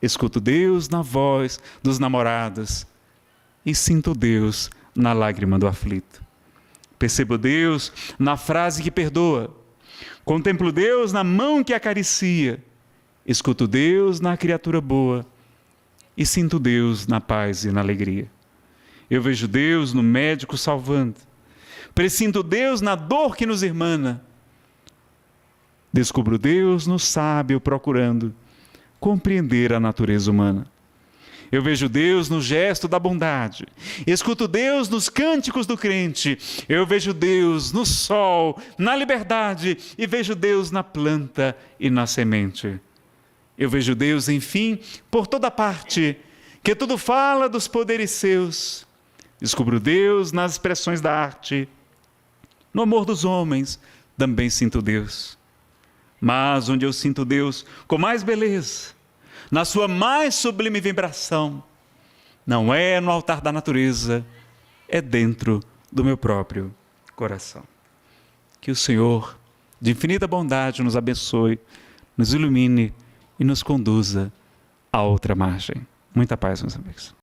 Escuto Deus na voz dos namorados e sinto Deus na lágrima do aflito. Percebo Deus na frase que perdoa. Contemplo Deus na mão que acaricia. Escuto Deus na criatura boa e sinto Deus na paz e na alegria. Eu vejo Deus no médico salvando. Presinto Deus na dor que nos irmana. Descubro Deus no sábio procurando compreender a natureza humana. Eu vejo Deus no gesto da bondade. Escuto Deus nos cânticos do crente. Eu vejo Deus no sol, na liberdade. E vejo Deus na planta e na semente. Eu vejo Deus, enfim, por toda parte, que tudo fala dos poderes seus. Descubro Deus nas expressões da arte. No amor dos homens, também sinto Deus. Mas onde eu sinto Deus com mais beleza, na sua mais sublime vibração, não é no altar da natureza, é dentro do meu próprio coração. Que o Senhor, de infinita bondade, nos abençoe, nos ilumine e nos conduza a outra margem. Muita paz, meus amigos.